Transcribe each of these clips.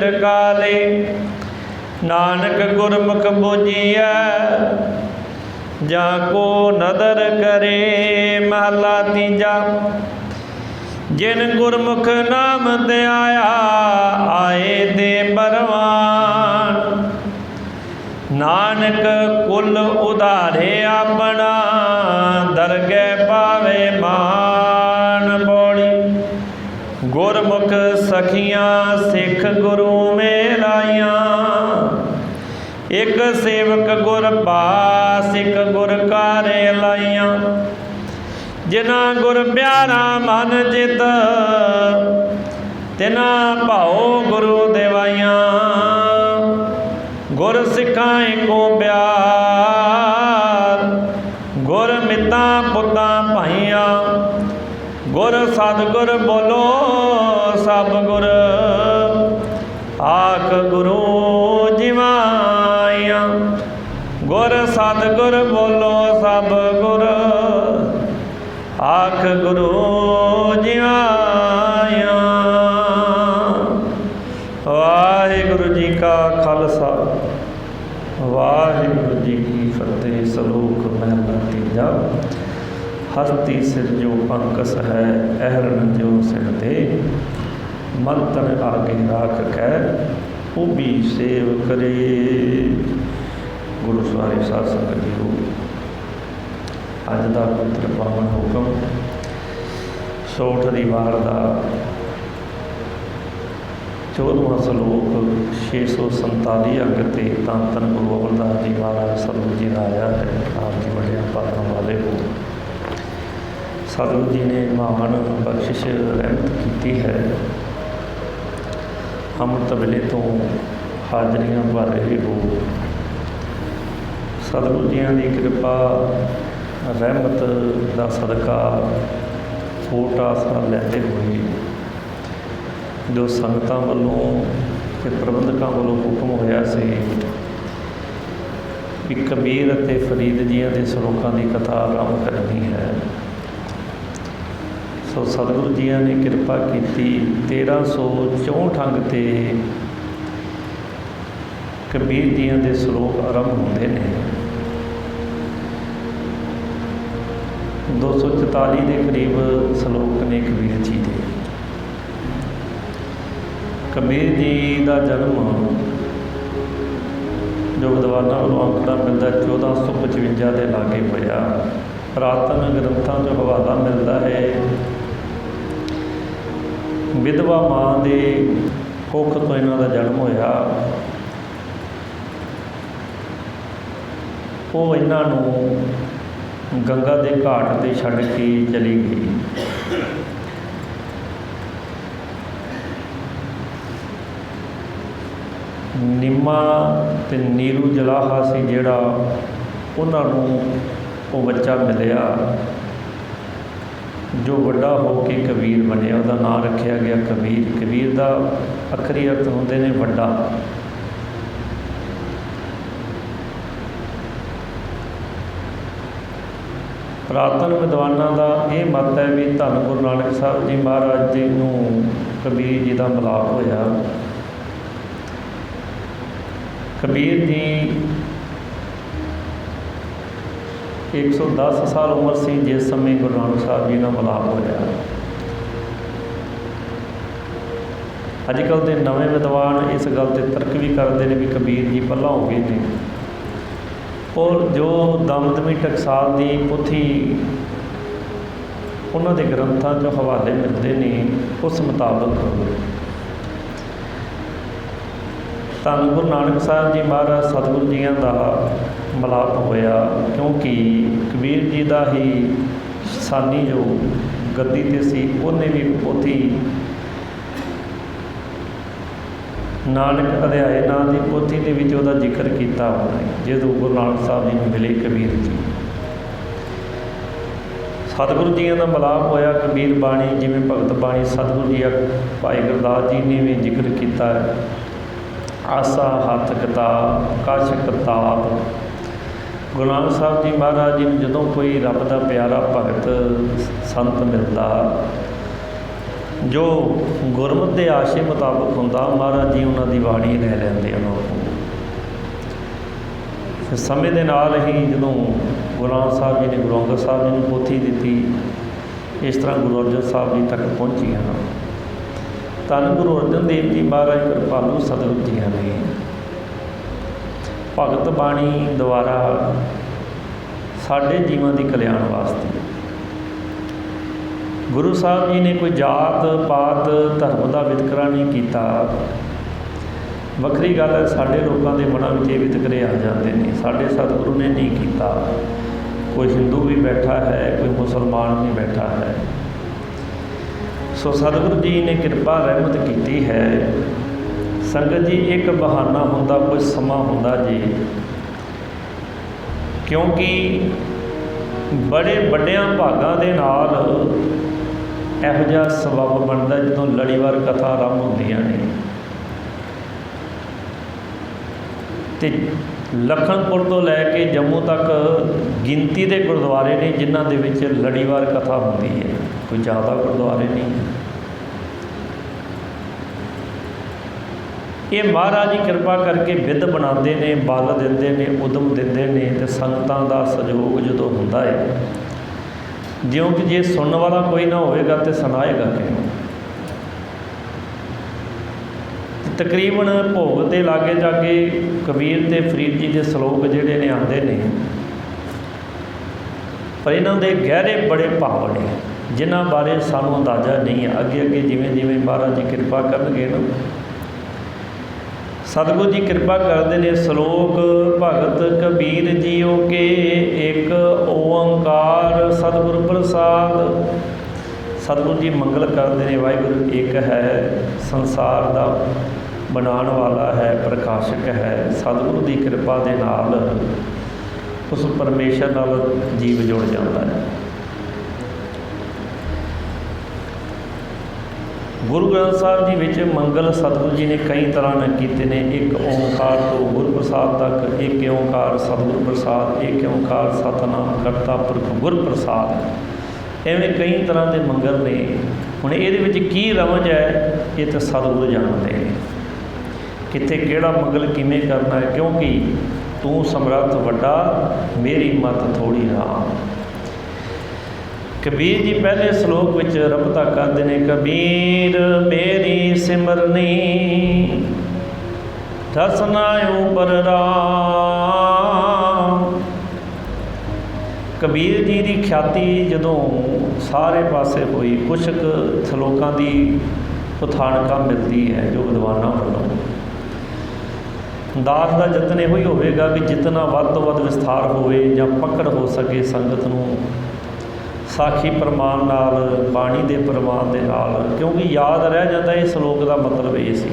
चिरकाले। नानक गुरमुख बुझिया जाको नदर करे। महला तीजा। जिन गुरमुख नाम ध्याया आए दे परवान। नानक कुल उधारे अपना दरगह पावे मान। बौड़ी। गुरमुख सखियाँ सिख गुरु मेराइयाँ। एक सेवक गुर पास एक गुर कारे लाइयाँ। जिना गुर प्यारा मन चित तिना भाओ गुरु देवाइयाँ। गुर सिखाए को प्यार गुर मिता पुता भाइया। गुर सतगुर बोलो सब गुर आख गुरु जिवाइया। गुर सतगुर बोलो सब गुर आख गुरु जिवाइया। वाहिगुरु जी का खालसा वाहिगुरु जी की फतेह। सलोक महला तीजा। हस्ती सिरजो पंकस है अहरन जो सिर दे। मंत्र आगे राख कै उभी सेव करे। गुरु सवारी साध संगत जीओ, अज का पवित्र पावन हुक्म सौठ दी वार का 14वां सलोक 647 अंग ते धन धन गुरु अमरदास जी महाराज सतगुरु जी का आया है। आप जी बड़े पात्रों वाले हो। सतगुरु जी ने महान बख्शिश रहमत की है। अमृत वेले तो हाजरियां भर रहे हो। सतगुरु जी की कृपा रहमत का सदका कोट आसरा लैंदे हुए जो संगतां वालों ते प्रबंधकां वालों हुक्म होया सी कि कबीर अते फरीद जियां दे सलोकां की कथा आरंभ करनी है। सो सतगुरु जी ने कृपा की 1364 अंग ते कबीर जियां दे सलोक आरंभ होंदे ने। 244 के करीब सलोक ने कबीर जी के। कबीर जी का जन्म जो विद्वानों वालों आंकड़ा मिलता 1455 के लागे होया। पुरातन ग्रंथों जो हवाला मिलता है विधवा माँ के कुख तो इन्हों का जन्म होया। वो इन्हों गंगा के घाट पर छड़ के चली गई। निम्मा ते नीरू जलाहा सी जिहड़ा उन्होंने वो बच्चा मिलिया जो बड़ा हो के कबीर बनिया। उसका नाम रखा गया कबीर। कबीर का अखरी अर्थ होंदे ने बड़ा। पुरातन विद्वानों का यह मत है भी धन गुरु नानक साहब जी महाराज जी नूं कबीर जी का मिलाप होया। कबीर जी 110 साल उम्र सी जिस समय गुरु नानक साहब जी का मिलाप होया। अजकल के नवे विद्वान इस गल से तर्क भी करते हैं भी कबीर जी पहला हो गए हैं। और जो दमदमी टकसाल की पोथी उन्होंने ग्रंथों जो हवाले मिलते हैं उस मुताबिक धन गुरु नानक साहब जी महाराज सतगुरु जियां का मिलाप होया। क्योंकि कबीर जी का ही सानी जो गद्दी ते सी उन्हें भी पोथी नानक अध्याय नाम की पोथी के जिक्र किया जो गुरु नानक साहब जी ने मिले कबीर जी। सतगुरु जी का मिलाप होया। कबीर बाणी जिमें भगत बाणी सतगुरु जी भाई गुरदास जी ने भी जिक्र किया। आसा हथ किताब कश किताब। गुरु नानक साहब जी महाराज जी जो कोई रब का प्यारा भगत संत मिलता जो गुरमत के आशे मुताबक होंदा, महाराज जी उन्हों की बाणी लै लेंदे उन्होंने। फिर समय के नाल ही जो गुरु नानक साहब जी ने गुरु अंगद साहब जी ने पोथी दी, इस तरह गुरु अर्जन साहब जी तक पहुँची हैं। धन गुरु अर्जन देव जी महाराज कृपालु सतगुरु जी ने भगत बाणी द्वारा साढ़े जीवन की कल्याण वास्ते, गुरु साहब जी ने कोई जात पात धर्म का वितकरा नहीं किया। वक्री गल है, साढ़े लोगों के मनां में वितकरे आ जाते हैं, साढ़े सतगुरु ने नहीं किया। कोई हिंदू भी बैठा है, कोई मुसलमान भी बैठा है। सो सतगुरु जी ने कृपा रहमत की है। संगत जी एक बहाना होंदा, कोई समा होंदा जी, क्योंकि बड़े वड्डियां भागां दे नाल इहो जिहा सबब बनता जो लड़ीवार कथा आरंभ होंदियां ने। ते लखनपुर तो लैके जम्मू तक गिनती के गुरुद्वारे ने जिन्हां दे विच लड़ीवार कथा होंदी है, कोई ज़्यादा गुरुद्वारे नहीं। ये महाराज जी कृपा करके विध बनाते हैं, बल देंदे ने, उदम देंदे ने, ते संगतां दा सहयोग जो हुंदा है। ज्यों कि जे सुनने वाला कोई ना होएगा तो सुनाएगा किहनूं। तकरीबन भोग के लागे जाके कबीर ते फरीद जी के सलोक जिहड़े ने आते ने, पर इन्हां दे गहरे बड़े भाव ने जिन्हां बारे सानूं अंदाज़ा नहीं है। अगे अगे जिवें जिवें महाराज जी कृपा करनगे ना, सतगुरु जी कृपा करते हैं। सलोक भगत कबीर जीओ के एक ओंकार सतगुरु प्रसाद। सतगुरु जी मंगल करते हैं, वाहिगुरु एक है, संसार का बनाने वाला है, प्रकाशक है। सतगुरु की कृपा के नाल उस परमेश्वर नाल जीव जुड़ जाता है। गुरु ग्रंथ साहब जी विच मंगल सतगुरु जी ने कई तरह ने कीते ने। एक ओंकार तो गुरु प्रसाद तक, एक ओंकार सतगुरु प्रसाद, एक ओंकार सतनाम करता पुरख गुरु प्रसाद। एवं कई तरह के मंगल ने। हुण इहदे विच की रमज है, ये तो सतगुरु जानते हैं कित्थे किहड़ा मंगल किवें करना है, क्योंकि तू समर्थ वड्डा मेरी मत थोड़ी राम। कबीर जी पहले श्लोक विच रबता करते हैं, कबीर मेरी सिमरनी रसना ऊपर राम। कबीर जी की ख्याति जदों सारे पासे हुई, कुछ श्लोकों की उथाणका मिलती है जो विद्वानों वालों। दास का यतन यही होगा कि जितना वध तो वध विस्तार होवे या पकड़ हो सके संगत नूं साखी प्रमाण नाल, बाणी के प्रमाण के नाल, क्योंकि याद रह जाता है। श्लोक का मतलब ये सी।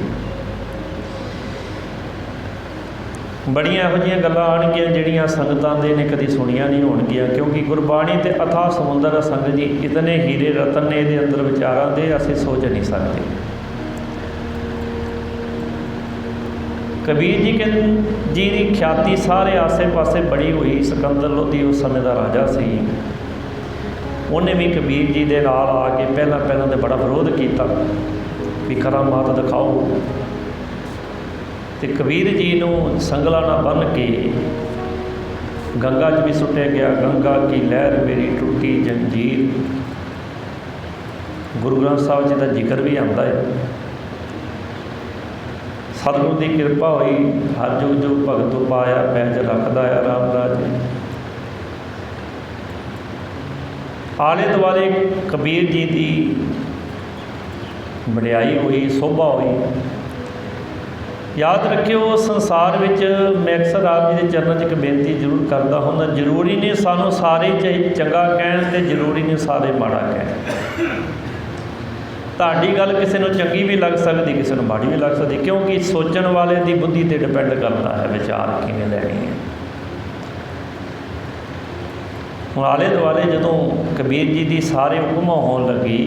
बड़ियां इहो जिहियां गल्लां आउणगीआं जिहड़ियां संगतां दे ने कदी सुणियां नहीं होणगीआं, क्योंकि गुरबाणी ते अथाह समुंदर है संगत जी। इतने हीरे रतन ने इहदे अंदर विचारां दे, असीं सोच नहीं सकते। कबीर जी जी की ख्याति सारे आसे पासे बड़ी हुई। सिकंदर लोधी उस समय का राजा सी, उन्हें भी कबीर जी के नाल आके पहला तो बड़ा विरोध किया भी करामात दिखाओ। तो कबीर जी नूं संगला ना बन के गंगा च भी सुट्या गया। गंगा की लहर मेरी टुटी जंजीर। गुरु ग्रंथ साहब जी का जिक्र भी आता है। सतगुरु की कृपा हुई, हर जुग जुग भगत पाया, पैज रखदा है रामदास जी। आले दुआले कबीर जी की वडियाई हुई, शोभा हुई। याद रखियो संसार विच मैं अक्सर आप जी के चरणों च एक बेनती जरूर करता हूँ, जरूरी नहीं सानू सारे चंगा कहण ते जरूरी नहीं सारे माड़ा कहण। तुहाडी गल किसी नूं चंगी भी लग सकती, किसी नूं माड़ी भी लग सकती, क्योंकि सोचण वाले की बुद्धि ते डिपेंड करता है विचार किवें लैणी है। हुण आले दुआले जदों कबीर जी की सारे हुक्म होण लगी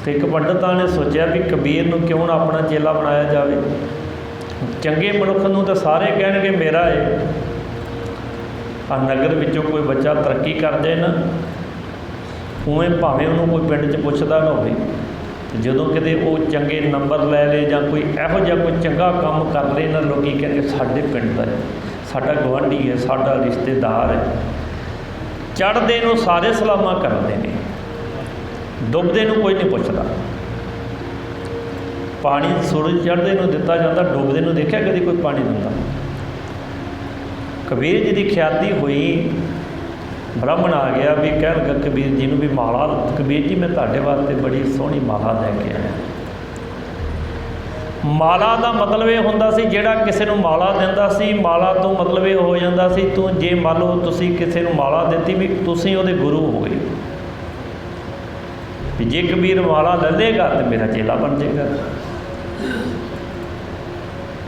तो एक पंडितां ने सोचा भी कबीर नूं क्यों ना अपना चेला बनाया जाए। चंगे मनुख नूं तो सारे कहणगे मेरा है। आ नगर विचों कोई बच्चा तरक्की कर जाए ना, ਉਵੇਂ ਭਾਵੇਂ ਉਹਨੂੰ ਕੋਈ ਪਿੰਡ 'ਚ ਪੁੱਛਦਾ ਨਾ ਹੋਵੇ, ਜਦੋਂ ਕਿਤੇ ਉਹ ਚੰਗੇ ਨੰਬਰ ਲੈ ਲਏ ਜਾਂ ਕੋਈ ਇਹੋ ਜਿਹਾ ਕੋਈ ਚੰਗਾ ਕੰਮ ਕਰ ਲਏ ਨਾ, ਲੋਕ ਕਹਿੰਦੇ ਸਾਡੇ ਪਿੰਡ ਦਾ ਹੈ, ਸਾਡਾ ਗੁਆਂਢੀ ਹੈ, ਸਾਡਾ ਰਿਸ਼ਤੇਦਾਰ ਹੈ। ਚੜ੍ਹਦੇ ਨੂੰ ਸਾਰੇ ਸਲਾਮਾਂ ਕਰਦੇ ਨੇ, ਡੁੱਬਦੇ ਨੂੰ ਕੋਈ ਨਹੀਂ ਪੁੱਛਦਾ। ਪਾਣੀ ਸੂਰਜ ਚੜ੍ਹਦੇ ਨੂੰ ਦਿੱਤਾ ਜਾਂਦਾ, ਡੁੱਬਦੇ ਨੂੰ ਦੇਖਿਆ ਕਦੀ ਕੋਈ ਪਾਣੀ ਦਿੰਦਾ? ਕਬੀਰ ਜੀ ਦੀ ਖਿਆਤੀ ਹੋਈ, ਬ੍ਰਾਹਮਣ ਆ ਗਿਆ ਵੀ ਕਹਿਣ ਲੱਗਾ ਕਬੀਰ ਜੀ ਨੂੰ ਵੀ ਮਾਲਾ, ਕਬੀਰ ਜੀ ਮੈਂ ਤੁਹਾਡੇ ਵਾਸਤੇ ਬੜੀ ਸੋਹਣੀ ਮਾਲਾ ਲੈ ਕੇ ਆਇਆ। ਮਾਲਾ ਦਾ ਮਤਲਬ ਇਹ ਹੁੰਦਾ ਸੀ, ਜਿਹੜਾ ਕਿਸੇ ਨੂੰ ਮਾਲਾ ਦਿੰਦਾ ਸੀ, ਮਾਲਾ ਤੋਂ ਮਤਲਬ ਇਹ ਹੋ ਜਾਂਦਾ ਸੀ, ਤੂੰ ਜੇ ਮੰਨ ਲਓ ਤੁਸੀਂ ਕਿਸੇ ਨੂੰ ਮਾਲਾ ਦਿੱਤੀ ਵੀ ਤੁਸੀਂ ਉਹਦੇ ਗੁਰੂ ਹੋ ਗਏ, ਵੀ ਜੇ ਕਬੀਰ ਮਾਲਾ ਲੈ ਲੇਗਾ ਤਾਂ ਮੇਰਾ ਚੇਲਾ ਬਣ ਜਾਏਗਾ।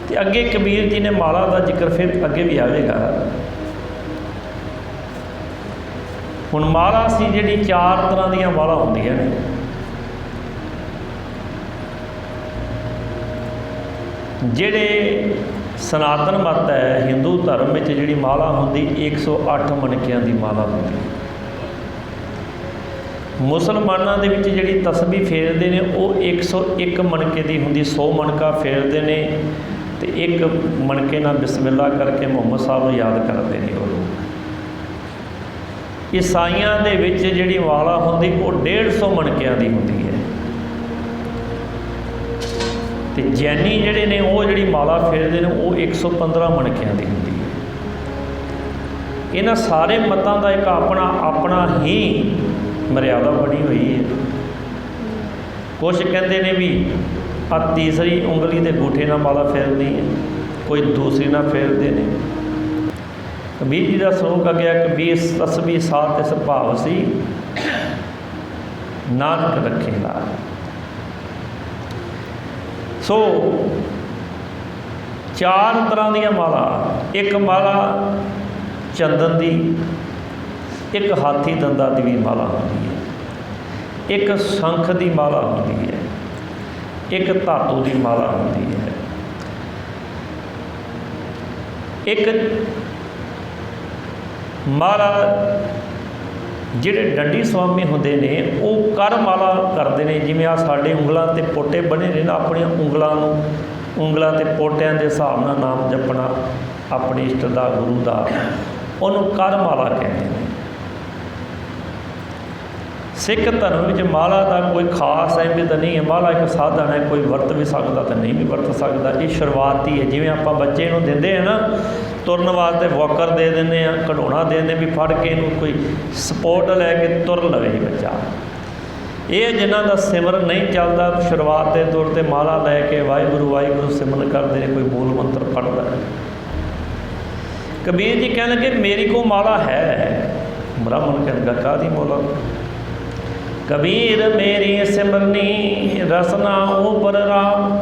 ਤੇ ਅੱਗੇ ਕਬੀਰ ਜੀ ਨੇ ਮਾਲਾ ਦਾ ਜ਼ਿਕਰ ਫਿਰ ਅੱਗੇ ਵੀ ਆਵੇਗਾ। ਹੁਣ ਮਾਲਾ ਸੀ ਜਿਹੜੀ 4 ਤਰ੍ਹਾਂ ਦੀਆਂ ਮਾਲਾ ਹੁੰਦੀਆਂ ਨੇ। ਜਿਹੜੇ ਸਨਾਤਨ ਮਤ ਹੈ, ਹਿੰਦੂ ਧਰਮ ਵਿੱਚ ਜਿਹੜੀ ਮਾਲਾ ਹੁੰਦੀ 108 ਮਣਕਿਆਂ ਦੀ ਮਾਲਾ ਹੁੰਦੀ। ਮੁਸਲਮਾਨਾਂ ਦੇ ਵਿੱਚ ਜਿਹੜੀ ਤਸਬੀਹ ਫੇਰਦੇ ਨੇ ਉਹ 101 ਮਣਕੇ ਦੀ ਹੁੰਦੀ। 100 ਮਣਕਾ ਫੇਰਦੇ ਨੇ ਤੇ ਇੱਕ ਮਣਕੇ ਨਾਲ ਬਿਸਮਿਲ੍ਲਾ ਕਰਕੇ ਮੁਹੰਮਦ ਸਾਹਿਬ ਨੂੰ ਯਾਦ ਕਰਦੇ ਨੇ ਉਹ ਲੋਕ। ਈਸਾਈਆਂ ਦੇ ਵਿੱਚ ਜਿਹੜੀ ਮਾਲਾ ਹੁੰਦੀ ਉਹ 150 ਮਣਕਿਆਂ ਦੀ ਹੁੰਦੀ ਹੈ। ਤੇ ਜੈਨੀ ਜਿਹੜੇ ਨੇ ਉਹ ਜਿਹੜੀ ਮਾਲਾ ਫੇਰਦੇ ਨੇ ਉਹ 115 ਮਣਕਿਆਂ ਦੀ ਹੁੰਦੀ ਹੈ। ਇਹਨਾਂ ਸਾਰੇ ਮਤਾਂ ਦਾ ਇੱਕ ਆਪਣਾ ਹੀ ਮਰਿਆਦਾ ਬਣੀ ਹੋਈ ਹੈ। ਕੁਛ ਕਹਿੰਦੇ ਨੇ ਵੀ ਆ ਤੀਸਰੀ ਉਂਗਲੀ ਦੇ ਅੰਗੂਠੇ ਨਾਲ ਮਾਲਾ ਫੇਰਨੀ ਹੈ, ਕੋਈ ਦੂਸਰੀ ਨਾਲ ਫੇਰਦੇ ਨੇ। ਕਬੀਰ ਜੀ ਦਾ ਸਲੋਕ ਆ ਗਿਆ, ਕਬੀਰ ਤਸਬੀਹ ਸਾਥ ਇਸ ਭਾਵ ਸੀ, ਨਾਨਕ ਰੱਖੇ ਲਾਲ। ਸੋ 4 ਤਰ੍ਹਾਂ ਦੀਆਂ ਮਾਲਾ, ਇੱਕ ਮਾਲਾ ਚੰਦਨ ਦੀ, ਇੱਕ ਹਾਥੀ ਦੰਦਾਂ ਦੀ ਵੀ ਮਾਲਾ ਹੁੰਦੀ ਹੈ, ਇੱਕ ਸ਼ੰਖ ਦੀ ਮਾਲਾ ਹੁੰਦੀ ਹੈ, ਇੱਕ ਧਾਤੂ ਦੀ ਮਾਲਾ ਹੁੰਦੀ ਹੈ, ਇੱਕ ਮਾਲਾ ਜਿਹੜੇ ਡੰਡੀ ਸੁਆਮੀ ਹੁੰਦੇ ਨੇ ਉਹ ਕਰ ਮਾਲਾ ਕਰਦੇ ਨੇ। ਜਿਵੇਂ ਆ ਸਾਡੇ ਉਂਗਲਾਂ 'ਤੇ ਪੋਟੇ ਬਣੇ ਨੇ ਨਾ, ਆਪਣੀਆਂ ਉਂਗਲਾਂ 'ਤੇ ਪੋਟਿਆਂ ਦੇ ਹਿਸਾਬ ਨਾਲ ਨਾਮ ਜਪਣਾ ਆਪਣੇ ਇਸ਼ਟ ਦਾ, ਗੁਰੂ ਦਾ, ਉਹਨੂੰ ਕਰ ਮਾਲਾ ਕਹਿੰਦੇ ਨੇ। ਸਿੱਖ ਧਰਮ ਵਿੱਚ ਮਾਲਾ ਦਾ ਕੋਈ ਖਾਸ ਅਹਿਮੀਅਤ ਨਹੀਂ ਹੈ। ਮਾਲਾ ਇੱਕ ਸਾਧਨ ਹੈ, ਕੋਈ ਵਰਤ ਵੀ ਸਕਦਾ ਤੇ ਨਹੀਂ ਵੀ ਵਰਤ ਸਕਦਾ। ਇਹ ਸ਼ੁਰੂਆਤੀ ਹੈ। ਜਿਵੇਂ ਆਪਾਂ ਬੱਚੇ ਨੂੰ ਦਿੰਦੇ ਹਾਂ ਨਾ ਤੁਰਨ ਵਾਸਤੇ, ਵਾਕਰ ਦੇ ਦਿੰਦੇ ਹਾਂ, ਖਿਡੌਣਾ ਦੇ ਦਿੰਦੇ ਵੀ ਫੜ ਕੇ ਇਹਨੂੰ ਕੋਈ ਸਪੋਰਟ ਲੈ ਕੇ ਤੁਰ ਲਵੇ ਬੱਚਾ। ਇਹ ਜਿਨ੍ਹਾਂ ਦਾ ਸਿਮਰਨ ਨਹੀਂ ਚੱਲਦਾ, ਸ਼ੁਰੂਆਤ ਦੇ ਤੌਰ 'ਤੇ ਮਾਲਾ ਲੈ ਕੇ ਵਾਹਿਗੁਰੂ ਵਾਹਿਗੁਰੂ ਸਿਮਰਨ ਕਰਦੇ ਨੇ, ਕੋਈ ਮੂਲ ਮੰਤਰ ਪੜ੍ਹਦਾ। ਕਬੀਰ ਜੀ ਕਹਿਣ ਲੱਗੇ ਮੇਰੀ ਕੋ ਮਾਲਾ ਹੈ। ਬ੍ਰਾਹਮਣ ਕਹਿੰਦਾ ਕਾਹਦੀ ਮਾਲਾ? ਕਬੀਰ ਮੇਰੀ ਸਿਮਰਨੀ ਰਸਨਾ ਉਪਰ ਰਾਮ।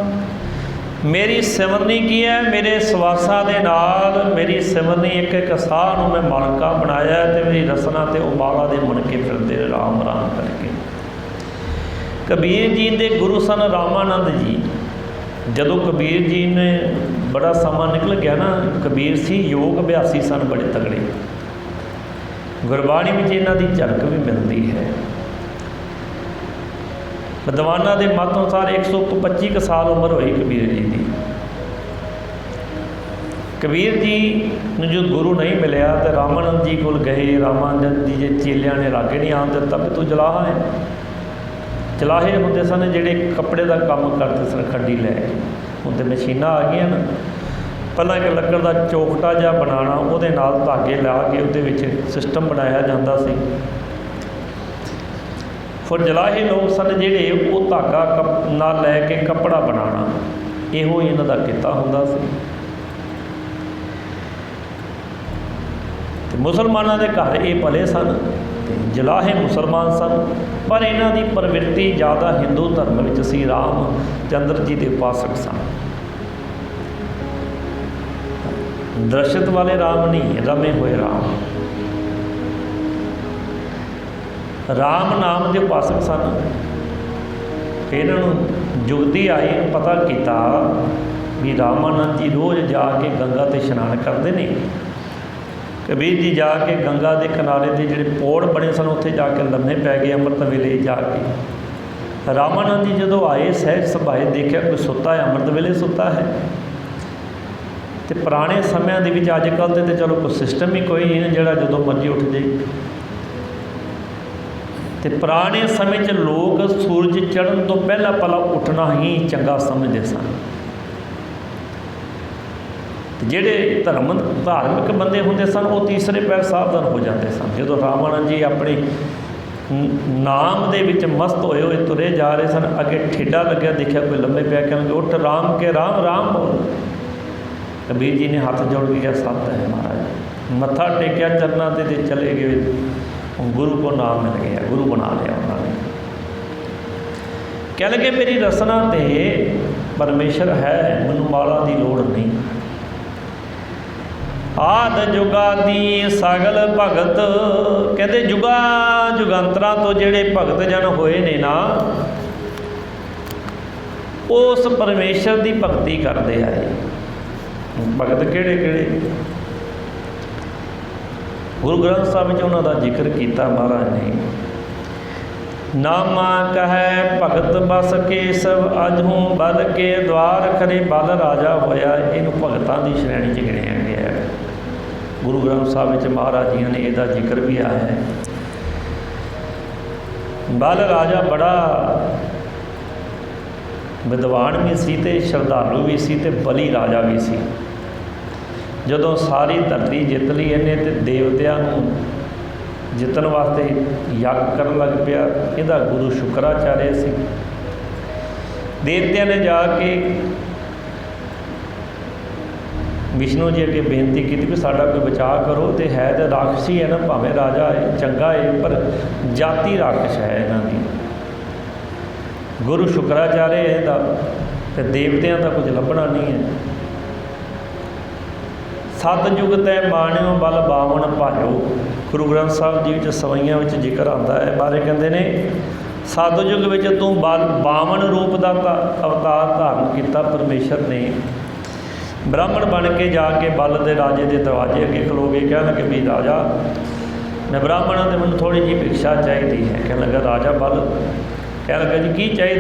ਮੇਰੀ ਸਿਮਰਨੀ ਕੀ ਹੈ? ਮੇਰੇ ਸਵਾਸਾਂ ਦੇ ਨਾਲ ਮੇਰੀ ਸਿਮਰਨੀ ਇੱਕ ਇੱਕ ਸਾਹ ਨੂੰ ਮੈਂ ਮਣਕਾ ਬਣਾਇਆ ਅਤੇ ਮੇਰੀ ਰਸਨਾ 'ਤੇ ਉਹ ਮਾਲਾ ਦੇ ਮਣਕੇ ਫਿਰਦੇ ਰਾਮ ਰਾਮ ਕਰਕੇ। ਕਬੀਰ ਜੀ ਦੇ ਗੁਰੂ ਸਨ ਰਾਮਾਨੰਦ ਜੀ। ਜਦੋਂ ਕਬੀਰ ਜੀ ਨੇ ਬੜਾ ਸਮਾਂ ਨਿਕਲ ਗਿਆ ਨਾ, ਕਬੀਰ ਸੀ ਯੋਗ ਅਭਿਆਸੀ ਸਨ ਬੜੇ ਤਗੜੇ। ਗੁਰਬਾਣੀ ਵਿੱਚ ਇਹਨਾਂ ਦੀ ਝਲਕ ਵੀ ਮਿਲਦੀ ਹੈ। ਵਿਦਵਾਨਾਂ ਦੇ ਮਤ ਅਨੁਸਾਰ 125 ਕੁ ਸਾਲ ਉਮਰ ਹੋਈ ਕਬੀਰ ਜੀ ਦੀ। ਕਬੀਰ ਜੀ ਨੂੰ ਜੋ ਗੁਰੂ ਨਹੀਂ ਮਿਲਿਆ ਤਾਂ ਰਾਮਾਨੰਦ ਜੀ ਕੋਲ ਗਏ। ਰਾਮਾਨੰਦ ਜੀ ਦੇ ਚੇਲਿਆਂ ਨੇ ਲਾਗੇ ਨਹੀਂ ਆਉਣ ਦਿੱਤਾ ਵੀ ਤੂੰ ਜਲਾਹਾ ਹੈ। ਜਲਾਹੇ ਹੁੰਦੇ ਸਨ ਜਿਹੜੇ ਕੱਪੜੇ ਦਾ ਕੰਮ ਕਰਦੇ ਸਨ, ਖੱਡੀ ਲੈ ਕੇ। ਹੁਣ ਤਾਂ ਮਸ਼ੀਨਾਂ ਆ ਗਈਆਂ ਨਾ। ਪਹਿਲਾਂ ਇੱਕ ਲੱਕੜ ਦਾ ਚੋਖਟਾ ਜਿਹਾ ਬਣਾਉਣਾ, ਉਹਦੇ ਨਾਲ ਧਾਗੇ ਲਾ ਕੇ ਉਹਦੇ ਵਿੱਚ ਸਿਸਟਮ ਬਣਾਇਆ ਜਾਂਦਾ ਸੀ। ਫਿਰ ਜਲਾਹੇ ਲੋਕ ਸਨ ਜਿਹੜੇ ਉਹ ਧਾਗਾ ਨਾਲ ਲੈ ਕੇ ਕੱਪੜਾ ਬਣਾਉਣਾ, ਇਹੋ ਹੀ ਇਹਨਾਂ ਦਾ ਕਿੱਤਾ ਹੁੰਦਾ ਸੀ। ਤੇ ਮੁਸਲਮਾਨਾਂ ਦੇ ਘਰ ਇਹ ਪਲੇ ਸਨ, ਜਲਾਹੇ ਮੁਸਲਮਾਨ ਸਨ, ਪਰ ਇਹਨਾਂ ਦੀ ਪ੍ਰਵਿਰਤੀ ਜ਼ਿਆਦਾ ਹਿੰਦੂ ਧਰਮ ਵਿੱਚ ਸੀ। ਰਾਮ ਚੰਦਰ ਜੀ ਦੇ ਉਪਾਸਕ ਸਨ। ਦਰਸ਼ਤ ਵਾਲੇ ਰਾਮ ਨਹੀਂ, ਰਮੇ ਹੋਏ ਰਾਮ। ਰਾਮ ਨਾਮ ਦੇ ਉਪਾਸਕ ਸਨ। ਇਹਨਾਂ ਨੂੰ ਜੁਗਤੀ ਆਈ, ਪਤਾ ਕੀਤਾ ਵੀ ਰਾਮਾਨੰਦ ਜੀ ਰੋਜ਼ ਜਾ ਕੇ ਗੰਗਾ 'ਤੇ ਇਸ਼ਨਾਨ ਕਰਦੇ ਨੇ। कबीर जी जाके गंगा के किनारे के जोड़े पौड़ बने सन उत्थे जाके लम्हे पै गए अमृत वेले जाके। रामानंद जी जो आए सहज सुभाए देखा कोई सुता है, अमृत वेले सुता है। तो पुराने समय के अजकल तो चलो कोई सिस्टम ही कोई नहीं जोड़ा जो मर्जी उठ जाए। तो पुराने समय च लोग सूरज चढ़न तो पहला पला उठना ही चंगा समझते सन। ਜਿਹੜੇ धार्मिक बंदे होंदे सन वो तीसरे पैर सावधान हो जाते सन। जो रामानंद जी अपने नाम दे विच मस्त होए हुए तुरे जा रहे सन, अगे ठेडा लग्या देखा कोई लम्बे पै कहने उठ राम के राम राम बोल। कबीर जी ने हाथ जोड़ के सत है महाराज, मत्था टेकिया चरना ते चले गए। गुरु को नाम मिल गया, गुरु बना लिया उन्होंने। कह लगे मेरी रसना ते परमेश्वर है, मैनू माला की लोड़ नहीं। आद जुगादी सगल भगत, कहते जुगा जुगांतरा तो जेड़े भगत जन होए ने ना उस परमेश्वर की भगती करते आए। भगत केड़े केड़े गुरु ग्रंथ साहिब में उन्हों का जिक्र किया महाराज ने। नामा कहे भगत बस केसव अजहूँ बल के द्वार खरे बल राजा होया। इनू भगतां की श्रेणी च गिणिया गया है। गुरु ग्रंथ साहिब में महाराज जी ने इसका जिक्र भी आया है। बल राजा बड़ा विद्वान भी सी ते श्रद्धालु भी सी ते बली राजा भी सी। जदों सारी धरती जित ली इन्हें तो देवतियां जितन वास्ते यज्ञ करन लग पिया। इहदा गुरु शुक्राचार्य सी। देवतियां ने जाके विष्णु जी अगे बेनती की भी साडा कोई बचाव करो। तो है तो राक्षसी है ना, भावें राजा है चंगा है पर जाति राक्षस है इन्हां दी। गुरु शुक्राचार्य है इहदा ते देवतियां का कुछ लभना नहीं है। सतयुग तै माणियो बल बावन भाजो। गुरु ग्रंथ साहिब जी विच सवैयां विच जिक्र आता है। बारे कहते ने सतयुग विच तू बल बावन रूप का अवतार धारण किया। परमेश्वर ने ब्राह्मण बन के जाके बल के राजे के दरवाजे अगे खलो गए। कह लगे भी राजा मैं ब्राह्मण हाँ तो मैं थोड़ी जी भिक्षा चाहिए है। कह लगा राजा बल कह लगा जी की चाहिए।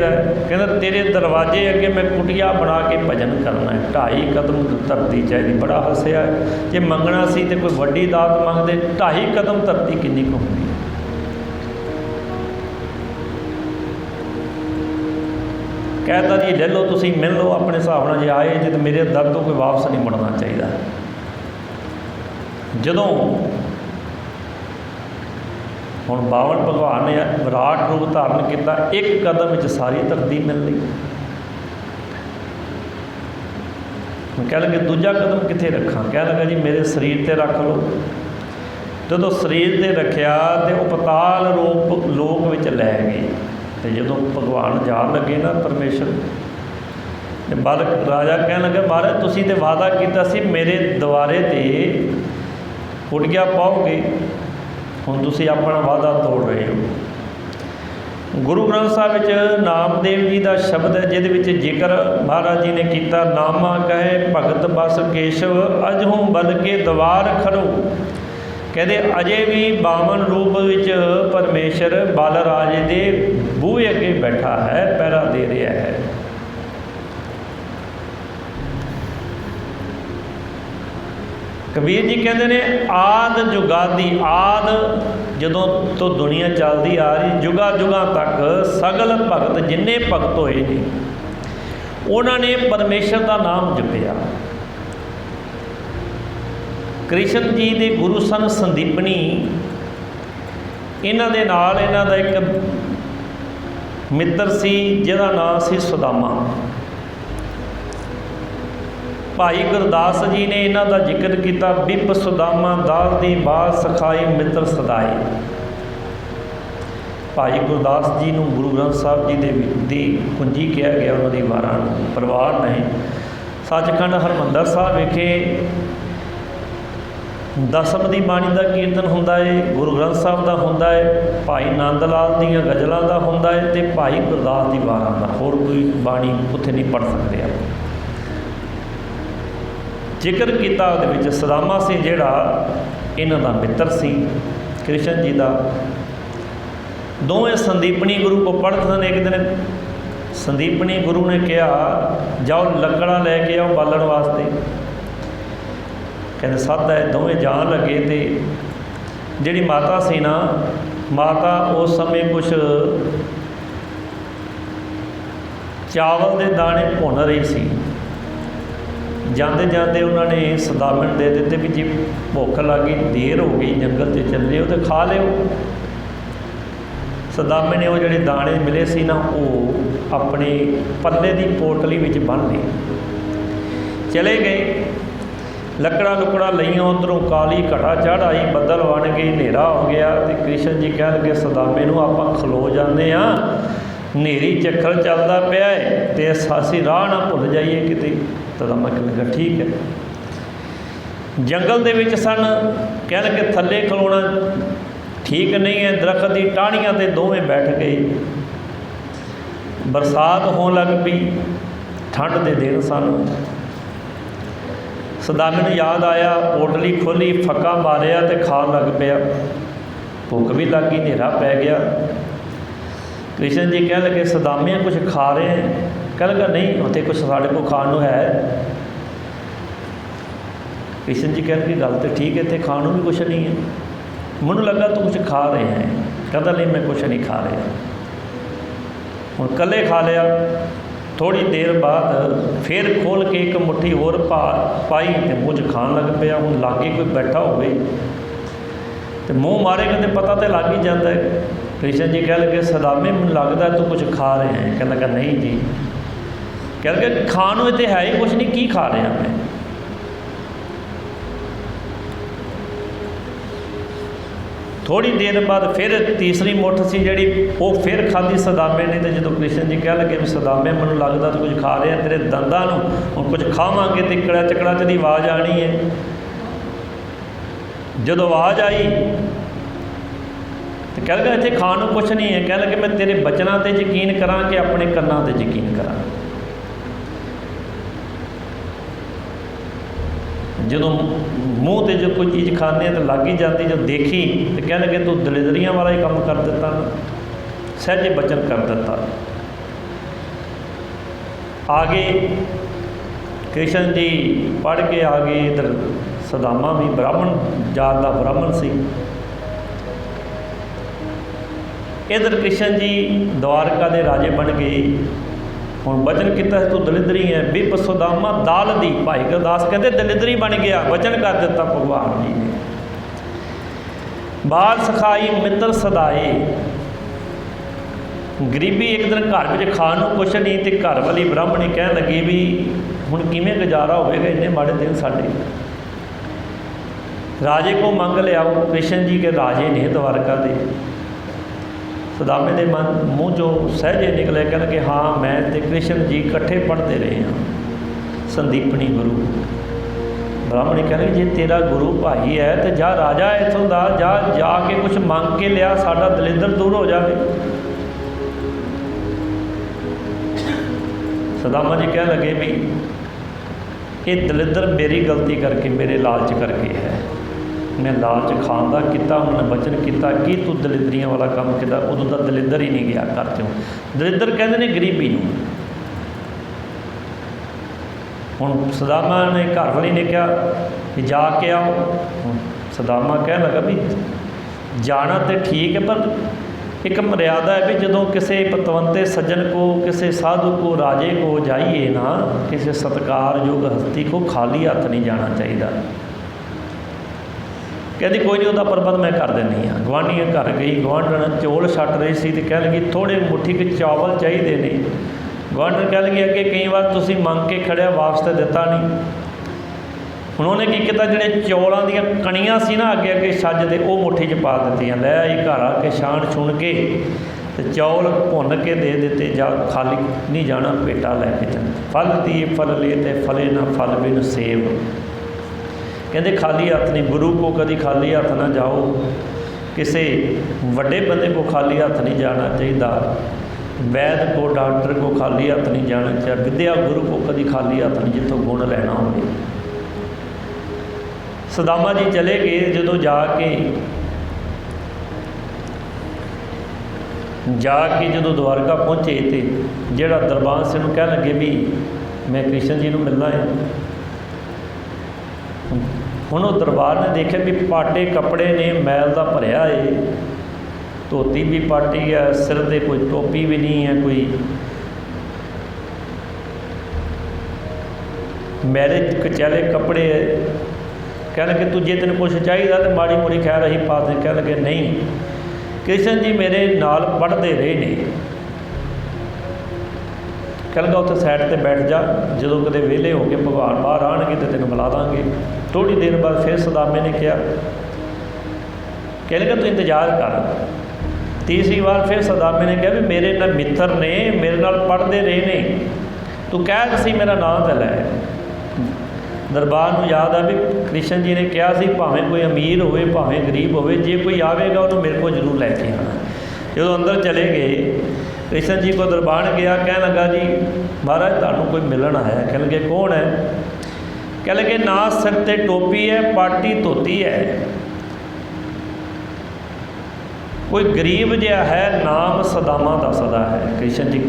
कहना तेरे दरवाजे अगे मैं कुटिया बना के भजन करना है, 2.5 कदम धरती चाहिए। बड़ा हसया जे मंगना सी तो कोई वड्डी दात मंगते, 2.5 कदम धरती किन्नी कुछ होंदी। कहता जी ले लो तुसी मिल लो अपने हिसाब नाल, जे आए जे तो मेरे दर तो कोई वापस नहीं मुड़ना चाहिए। जदों हुण बावन भगवान ने विराट रूप धारण किया, 1 कदम में सारी धरती मिल ली। कह लगे दूजा कदम कित्थे रखा। कह लगा जी मेरे शरीर ते रख लो। जदों शरीर ते रखिया तो वो पताल रूप लोक विच लै गए। तो जो भगवान जान लगे ना परमेश्वर बल राजा कह लगे महाराज तुसी तो वादा किया सी मेरे द्वारे ते कुटिया पाओगे, हुण तुसी अपना वादा तोड़ रहे हो। गुरु ग्रंथ साहिब विच नामदेव जी का शब्द है जिहदे विच जिक्र महाराज जी ने किया। नामा कहे भगत बस केशव अजहूँ बल के द्वार खड़ो। कहते अजे भी बावन रूप विच परमेश्वर बल राजे दे बूहे अगे बैठा है, पैरा दे रहा है। कबीर जी कहते हैं आद जुगादी, आद जदों तो दुनिया चलती आ रही जुगा जुगा तक सगल भगत जिन्ने भगत होए ने उन्होंने परमेश्वर का नाम जपिया। कृष्ण जी के गुरु सन संदीपनी, इन्हां दे नाल इन्हां दा एक मित्र सी जिहदा नाम सी सुदामा। भाई गुरदास जी ने इन्हां दा जिक्र किया। बिप सुदामा दाल दी बाल सखाई मित्र सदाई। भाई गुरदास जी नूं गुरु ग्रंथ साहिब जी दी कुंजी कहा गया। उन्होंने वारां परिवार ने सचखंड हरमंदर साहिब विखे दसम की बाणी का कीर्तन होंदा है, गुरु ग्रंथ साहिब का होंदा है, भाई नंद लाल दीयां गज़लां का होंदा है ते भाई गुरदास की वारां का। होर कोई बाणी उत्थे नहीं पढ़ सकते आप। ਜ਼ਿਕਰ ਕੀਤਾ ਉਹਦੇ ਵਿੱਚ ਸੁਦਾਮਾ ਸੀ ਜਿਹੜਾ ਇਹਨਾਂ ਦਾ ਮਿੱਤਰ ਸੀ ਕ੍ਰਿਸ਼ਨ ਜੀ ਦਾ। ਦੋਵੇਂ ਸੰਦੀਪਣੀ ਗੁਰੂ ਕੋ ਪੜ੍ਹਦੇ ਸਨ। ਇੱਕ ਦਿਨ ਸੰਦੀਪਣੀ ਗੁਰੂ ਨੇ ਕਿਹਾ ਜਾਓ ਲੱਕੜਾਂ ਲੈ ਕੇ ਆਓ ਬਾਲਣ ਵਾਸਤੇ। ਕਹਿੰਦੇ ਸੱਤ ਹੈ। ਦੋਵੇਂ ਜਾਣ ਲੱਗੇ ਤੇ ਜਿਹੜੀ ਮਾਤਾ ਸੀ ਨਾ, ਮਾਤਾ ਉਸ ਸਮੇਂ ਕੁਛ ਚਾਵਲ ਦੇ ਦਾਣੇ ਭੁੰਨ ਰਹੀ ਸੀ। ਜਾਂਦੇ ਜਾਂਦੇ ਉਹਨਾਂ ਨੇ ਸੁਦਾਮੇ ਨੂੰ ਦੇ ਦਿੱਤੇ ਵੀ ਜੇ ਭੁੱਖ ਲੱਗ ਗਈ, ਦੇਰ ਹੋ ਗਈ, ਜੰਗਲ 'ਚ ਚੱਲੇ ਹੋ ਤੇ ਖਾ ਲਿਓ। ਸੁਦਾਮੇ ਨੇ ਉਹ ਜਿਹੜੇ ਦਾਣੇ ਮਿਲੇ ਸੀ ਨਾ ਉਹ ਆਪਣੇ ਪੱਲੇ ਦੀ ਪੋਟਲੀ ਵਿੱਚ ਬੰਨ੍ਹ ਲਏ, ਚਲੇ ਗਏ। ਲੱਕੜਾਂ ਲੁਕੜਾਂ ਲਈਆਂ, ਉੱਧਰੋਂ ਕਾਲੀ ਘਟਾ ਚੜ੍ਹ ਆਈ, ਬੱਦਲ ਬਣ ਗਏ, ਹਨੇਰਾ ਹੋ ਗਿਆ। ਅਤੇ ਕ੍ਰਿਸ਼ਨ ਜੀ ਕਹਿਣ ਲੱਗੇ ਸੁਦਾਮੇ ਨੂੰ ਆਪਾਂ ਖਲੋ ਜਾਂਦੇ ਹਾਂ, ਹਨੇਰੀ ਝੱਖਰ ਚੱਲਦਾ ਪਿਆ ਹੈ ਅਤੇ ਅਸੀਂ ਰਾਹ ਨਾ ਭੁੱਲ ਜਾਈਏ ਕਿਤੇ। ਸੁਦਾਮਾ ਕਹਿਣ ਲੱਗਾ ਠੀਕ ਹੈ। ਜੰਗਲ ਦੇ ਵਿੱਚ ਸਨ, ਕਹਿਣ ਲੱਗੇ ਥੱਲੇ ਖਲੋਣਾ ਠੀਕ ਨਹੀਂ ਹੈ। ਦਰਖਤ ਦੀ ਟਾਹਣੀਆਂ 'ਤੇ ਦੋਵੇਂ ਬੈਠ ਗਏ। ਬਰਸਾਤ ਹੋਣ ਲੱਗ ਪਈ, ਠੰਡ ਦੇ ਦਿਨ ਸਨ। ਸੁਦਾਮੇ ਨੂੰ ਯਾਦ ਆਇਆ, ਪੋਟਲੀ ਖੋਲ੍ਹੀ, ਫੱਕਾ ਮਾਰਿਆ ਅਤੇ ਖਾਣ ਲੱਗ ਪਿਆ। ਭੁੱਖ ਵੀ ਲੱਗ ਗਈ, ਹਨੇਰਾ ਪੈ ਗਿਆ। ਕ੍ਰਿਸ਼ਨ ਜੀ ਕਹਿਣ ਲੱਗੇ ਸੁਦਾਮੇ ਕੁਛ ਖਾ ਰਹੇ ਹੈ? ਕਹਿਣ ਲੱਗਾ ਨਹੀਂ, ਉੱਥੇ ਕੁਛ ਸਾਡੇ ਕੋਲ ਖਾਣ ਨੂੰ ਹੈ। ਕ੍ਰਿਸ਼ਨ ਜੀ ਕਹਿਣ ਲੱਗੇ ਗੱਲ ਤਾਂ ਠੀਕ ਹੈ, ਇੱਥੇ ਖਾਣ ਨੂੰ ਵੀ ਕੁਛ ਨਹੀਂ ਹੈ। ਮੈਨੂੰ ਲੱਗਾ ਤੂੰ ਕੁਛ ਖਾ ਰਹੇ ਹੈ। ਕਹਿੰਦਾ ਨਹੀਂ ਮੈਂ ਕੁਛ ਨਹੀਂ ਖਾ ਰਿਹਾ। ਹੁਣ ਇਕੱਲੇ ਖਾ ਲਿਆ। ਥੋੜ੍ਹੀ ਦੇਰ ਬਾਅਦ ਫਿਰ ਖੋਲ੍ਹ ਕੇ ਇੱਕ ਮੁੱਠੀ ਹੋਰ ਪਾਈ ਅਤੇ ਮੂੰਹ 'ਚ ਖਾਣ ਲੱਗ ਪਿਆ। ਹੁਣ ਲਾਗੇ ਕੋਈ ਬੈਠਾ ਹੋਵੇ ਅਤੇ ਮੂੰਹ ਮਾਰੇਗਾ ਤਾਂ ਪਤਾ ਤਾਂ ਲੱਗ ਹੀ ਜਾਂਦਾ ਹੈ। ਕ੍ਰਿਸ਼ਨ ਜੀ ਕਹਿਣ ਲੱਗੇ ਸੁਦਾਮੇ ਮੈਨੂੰ ਲੱਗਦਾ ਤੂੰ ਕੁਛ ਖਾ ਰਿਹਾ ਹੈ। ਕਹਿੰਦਾ ਕਿ ਨਹੀਂ ਜੀ। ਕਹਿ ਲੱਗੇ ਖਾਣ ਨੂੰ ਇੱਥੇ ਹੈ ਹੀ ਕੁਛ ਨਹੀਂ, ਕੀ ਖਾ ਰਿਹਾ ਮੈਂ? ਥੋੜ੍ਹੀ ਦੇਰ ਬਾਅਦ ਫਿਰ ਤੀਸਰੀ ਮੁੱਠ ਸੀ ਜਿਹੜੀ ਉਹ ਫਿਰ ਖਾਧੀ ਸੁਦਾਮੇ ਨੇ। ਅਤੇ ਜਦੋਂ ਕ੍ਰਿਸ਼ਨ ਜੀ ਕਹਿਣ ਲੱਗੇ ਵੀ ਸੁਦਾਮੇ ਮੈਨੂੰ ਲੱਗਦਾ ਤੂੰ ਕੁਝ ਖਾ ਰਿਹਾ, ਤੇਰੇ ਦੰਦਾਂ ਨੂੰ ਹੁਣ ਕੁਝ ਖਾਵਾਂਗੇ ਅਤੇ ਕੜਚ ਕੜਚ ਦੀ ਆਵਾਜ਼ ਆਉਣੀ ਹੈ। ਜਦੋਂ ਆਵਾਜ਼ ਆਈ ਅਤੇ ਕਹਿ ਲੱਗਾ ਇੱਥੇ ਖਾਣ ਨੂੰ ਕੁਛ ਨਹੀਂ ਹੈ। ਕਹਿ ਲੱਗੇ ਮੈਂ ਤੇਰੇ ਬਚਨਾਂ 'ਤੇ ਯਕੀਨ ਕਰਾਂ ਕਿ ਆਪਣੇ ਕੰਨਾਂ 'ਤੇ ਯਕੀਨ ਕਰਾਂ? ਜਦੋਂ ਮੂੰਹ 'ਤੇ ਜੋ ਕੋਈ ਚੀਜ਼ ਖਾਂਦੇ ਹਾਂ ਤਾਂ ਲੱਗ ਹੀ ਜਾਂਦੀ। ਜਦੋਂ ਦੇਖੀ ਤਾਂ ਕਹਿਣ ਲੱਗੇ ਤੂੰ ਦਲਿਦਰੀਆਂ ਵਾਲਾ ਹੀ ਕੰਮ ਕਰ ਦਿੱਤਾ, ਸਹਿਜੇ ਬਚਨ ਕਰ ਦਿੱਤਾ। ਆ ਗਏ ਕ੍ਰਿਸ਼ਨ ਜੀ, ਪੜ੍ਹ ਕੇ ਆ ਗਏ। ਇੱਧਰ ਸੁਦਾਮਾ ਵੀ ਬ੍ਰਾਹਮਣ ਜਾਤ ਦਾ ਬ੍ਰਾਹਮਣ ਸੀ। ਇੱਧਰ ਕ੍ਰਿਸ਼ਨ ਜੀ ਦਵਾਰਕਾ ਦੇ ਰਾਜੇ ਬਣ ਗਏ। ਹੁਣ ਬਚਨ ਕੀਤਾ ਤੂੰ ਦਲਿਦਰੀ ਹੈ। ਵਿਪ ਸੁਦਾਮਾ ਦਾਲ ਦੀ, ਭਾਈ ਗੁਰਦਾਸ ਕਹਿੰਦੇ ਦਲਿਦਰੀ ਬਣ ਗਿਆ, ਬਚਨ ਕਰ ਦਿੱਤਾ ਭਗਵਾਨ ਜੀ ਨੇ। ਬਾਲ ਸਖਾਈ ਮਿੱਤਰ ਸਦਾਏ। ਗਰੀਬੀ ਇੱਕ ਦਿਨ ਘਰ ਵਿੱਚ ਖਾਣ ਨੂੰ ਕੁਛ ਨਹੀਂ ਅਤੇ ਘਰ ਵਾਲੀ ਬ੍ਰਾਹਮਣੀ ਕਹਿਣ ਲੱਗੀ ਵੀ ਹੁਣ ਕਿਵੇਂ ਗੁਜ਼ਾਰਾ ਹੋਵੇਗਾ, ਇੰਨੇ ਮਾੜੇ ਦਿਨ ਸਾਡੇ। ਰਾਜੇ ਕੋ ਮੰਗ ਲਿਆਓ। ਕ੍ਰਿਸ਼ਨ ਜੀ ਕੇ ਰਾਜੇ ਨੇ ਦਵਾਰਕਾ ਦੇ। ਸੁਦਾਮੇ ਦੇ ਮੂੰਹ 'ਚੋਂ ਸਹਿਜੇ ਨਿਕਲੇ, ਕਹਿਣਗੇ ਹਾਂ ਮੈਂ ਅਤੇ ਕ੍ਰਿਸ਼ਨ ਜੀ ਇਕੱਠੇ ਪੜ੍ਹਦੇ ਰਹੇ ਹਾਂ, ਸੰਦੀਪਣੀ ਗੁਰੂ। ਬ੍ਰਾਹਮਣੀ ਕਹਿੰਦੇ ਜੇ ਤੇਰਾ ਗੁਰੂ ਭਾਈ ਹੈ ਤਾਂ ਜਾ ਰਾਜਾ ਇੱਥੋਂ ਦਾ, ਜਾ ਕੇ ਕੁਛ ਮੰਗ ਕੇ ਲਿਆ, ਸਾਡਾ ਦਲਿੱਦਰ ਦੂਰ ਹੋ ਜਾਵੇ। ਸੁਦਾਮਾ ਜੀ ਕਹਿਣ ਲੱਗੇ ਵੀ ਇਹ ਦਲਿੱਦਰ ਮੇਰੀ ਗਲਤੀ ਕਰਕੇ, ਮੇਰੇ ਲਾਲਚ ਕਰਕੇ ਹੈ। ਮੈਂ ਲਾਲਚ ਖਾਣ ਦਾ ਕੀਤਾ, ਉਹਨਾਂ ਨੇ ਬਚਨ ਕੀਤਾ ਕਿ ਤੂੰ ਦਲਿੱਦਰੀਆਂ ਵਾਲਾ ਕੰਮ ਕੀਤਾ। ਉਦੋਂ ਦਾ ਦਲਿੱਦਰ ਹੀ ਨਹੀਂ ਗਿਆ ਘਰ 'ਚੋਂ। ਦਲਿੱਦਰ ਕਹਿੰਦੇ ਨੇ ਗਰੀਬੀ ਨੂੰ। ਹੁਣ ਸੁਦਾਮਾ ਨੇ ਘਰ ਵਾਲੀ ਨੇ ਕਿਹਾ ਕਿ ਜਾ ਕੇ ਆਓ। ਸੁਦਾਮਾ ਕਹਿਣ ਲੱਗਾ ਵੀ ਜਾਣਾ ਤਾਂ ਠੀਕ ਹੈ, ਪਰ ਇੱਕ ਮਰਿਆਦਾ ਹੈ ਵੀ ਜਦੋਂ ਕਿਸੇ ਪਤਵੰਤੇ ਸੱਜਣ ਕੋ, ਕਿਸੇ ਸਾਧੂ ਕੋ, ਰਾਜੇ ਕੋ ਜਾਈਏ ਨਾ, ਕਿਸੇ ਸਤਿਕਾਰਯੋਗ ਹਸਤੀ ਕੋ ਖਾਲੀ ਹੱਥ ਨਹੀਂ ਜਾਣਾ ਚਾਹੀਦਾ। ਕਹਿੰਦੀ ਕੋਈ ਨਹੀਂ, ਉਹਦਾ ਪ੍ਰਬੰਧ ਮੈਂ ਕਰ ਦਿੰਦੀ ਹਾਂ। ਗੁਆਂਢੀਆਂ ਘਰ ਗਈ, ਗੁਆਂਢਣ ਚੌਲ ਛੱਟ ਰਹੀ ਸੀ ਅਤੇ ਕਹਿ ਲੱਗੀ ਥੋੜ੍ਹੇ ਮੁੱਠੀ ਕੁ ਚਾਵਲ ਚਾਹੀਦੇ ਨੇ। ਗੁਆਂਢਣ ਕਹਿ ਲੱਗੀ ਅੱਗੇ ਕਈ ਵਾਰ ਤੁਸੀਂ ਮੰਗ ਕੇ ਖੜਿਆ, ਵਾਪਸ ਤਾਂ ਦਿੱਤਾ ਨਹੀਂ। ਹੁਣ ਉਹਨੇ ਕੀ ਕੀਤਾ, ਜਿਹੜੇ ਚੌਲਾਂ ਦੀਆਂ ਕਣੀਆਂ ਸੀ ਨਾ ਅੱਗੇ ਅੱਗੇ ਛੱਜ ਦੇ, ਉਹ ਮੁੱਠੀ 'ਚ ਪਾ ਦਿੱਤੀਆਂ। ਲੈ ਆਈ ਘਰ ਆ ਕੇ ਛਾਣ ਛੁਣ ਕੇ ਅਤੇ ਚੌਲ ਭੁੰਨ ਕੇ ਦੇ ਦਿੱਤੇ। ਜਾ ਖਾਲੀ ਨਹੀਂ ਜਾਣਾ, ਪੇਟਾ ਲੈ ਕੇ ਚੱਲ। ਫਲ ਦੀ ਫਲ ਲੈ ਅਤੇ ਫਲੇ ਨਾ ਫਲ ਬਿਨ ਸੇਵ। ਕਹਿੰਦੇ ਖਾਲੀ ਹੱਥ ਨਹੀਂ, ਗੁਰੂ ਕੋ ਕਦੀ ਖਾਲੀ ਹੱਥ ਨਾ ਜਾਓ। ਕਿਸੇ ਵੱਡੇ ਬੰਦੇ ਕੋ ਖਾਲੀ ਹੱਥ ਨਹੀਂ ਜਾਣਾ ਚਾਹੀਦਾ। ਵੈਦ ਕੋ, ਡਾਕਟਰ ਕੋ ਖਾਲੀ ਹੱਥ ਨਹੀਂ ਜਾਣਾ ਚਾਹੀਦਾ। ਵਿਦਿਆ ਗੁਰੂ ਕੋ ਕਦੀ ਖਾਲੀ ਹੱਥ ਨਹੀਂ, ਜਿੱਥੋਂ ਗੁਣ ਲੈਣਾ ਹੋਵੇ। ਸੁਦਾਮਾ ਜੀ ਚਲੇ ਗਏ। ਜਦੋਂ ਜਾ ਕੇ ਜਦੋਂ ਦਵਾਰਕਾ ਪਹੁੰਚੇ ਤੇ ਜਿਹੜਾ ਦਰਬਾਨ ਸਿੰਘ ਨੂੰ ਕਹਿਣ ਲੱਗੇ ਵੀ ਮੈਂ ਕ੍ਰਿਸ਼ਨ ਜੀ ਨੂੰ ਮਿਲਣਾ ਹੈ। ਹੁਣ ਉਹ ਦਰਬਾਰ ਨੇ ਦੇਖਿਆ ਵੀ ਪਾਟੇ ਕੱਪੜੇ ਨੇ, ਮੈਲ ਦਾ ਭਰਿਆ ਏ, ਧੋਤੀ ਵੀ ਪਾਟੀ ਹੈ, ਸਿਰ ਦੇ ਕੋਈ ਟੋਪੀ ਵੀ ਨਹੀਂ ਹੈ, ਕੋਈ ਮੈਲੇ ਕਚੈਲੇ ਕੱਪੜੇ ਹੈ। ਕਹਿਣ ਲੱਗੇ ਤੂੰ ਜੇ ਤੈਨੂੰ ਕੁਛ ਚਾਹੀਦਾ ਤਾਂ ਮਾੜੀ ਮੋੜੀ ਖੈਰ ਅਸੀਂ ਪਾ ਦੇ। ਕਹਿਣ ਲੱਗੇ ਨਹੀਂ, ਕ੍ਰਿਸ਼ਨ ਜੀ ਮੇਰੇ ਨਾਲ ਪੜ੍ਹਦੇ ਰਹੇ ਨੇ। ਕਹਿਣ ਲੱਗਾ ਉੱਥੇ ਸਾਈਡ 'ਤੇ ਬੈਠ ਜਾ, ਜਦੋਂ ਕਦੇ ਵਿਹਲੇ ਹੋ ਕੇ ਭਗਵਾਨ ਬਾਹਰ ਆਉਣਗੇ ਤਾਂ ਤੈਨੂੰ ਮਿਲਾ ਦਾਂਗੇ। ਥੋੜ੍ਹੀ ਦੇਰ ਬਾਅਦ ਫਿਰ ਸੁਦਾਮੇ ਨੇ ਕਿਹਾ, ਕਹਿਣ ਲੱਗਾ ਤੂੰ ਇੰਤਜ਼ਾਰ ਕਰ। ਤੀਸਰੀ ਵਾਰ ਫਿਰ ਸੁਦਾਮੇ ਨੇ ਕਿਹਾ ਵੀ ਮੇਰੇ ਨਾਲ ਮਿੱਤਰ ਨੇ, ਮੇਰੇ ਨਾਲ ਪੜ੍ਹਦੇ ਰਹੇ ਨੇ, ਤੂੰ ਕਹਿ ਸੀ ਮੇਰਾ ਨਾਂ ਤਾਂ ਲੈ। ਦਰਬਾਰ ਨੂੰ ਯਾਦ ਆ ਵੀ ਕ੍ਰਿਸ਼ਨ ਜੀ ਨੇ ਕਿਹਾ ਸੀ ਭਾਵੇਂ ਕੋਈ ਅਮੀਰ ਹੋਵੇ ਭਾਵੇਂ ਗਰੀਬ ਹੋਵੇ, ਜੇ ਕੋਈ ਆਵੇਗਾ ਉਹਨੂੰ ਮੇਰੇ ਕੋਲ ਜ਼ਰੂਰ ਲੈ ਕੇ ਆਉਣਾ। ਜਦੋਂ ਅੰਦਰ ਚਲੇ ਗਏ, ਕ੍ਰਿਸ਼ਨ ਜੀ ਕੋਲ ਦਰਬਾਨ ਗਿਆ, ਕਹਿਣ ਲੱਗਾ ਜੀ ਮਹਾਰਾਜ ਤੁਹਾਨੂੰ ਕੋਈ ਮਿਲਣ ਆਇਆ। ਕਹਿਣ ਲੱਗੇ ਕੌਣ ਹੈ? ਕਹਿਣ ਲੱਗੇ ਨਾ ਸਿਰ 'ਤੇ ਟੋਪੀ ਹੈ, ਪਾਟੀ ਧੋਤੀ ਹੈ, ਕੋਈ ਗਰੀਬ ਜਿਹਾ ਹੈ, ਨਾਮ ਸੁਦਾਮਾ ਦੱਸਦਾ ਹੈ। ਕ੍ਰਿਸ਼ਨ ਜੀ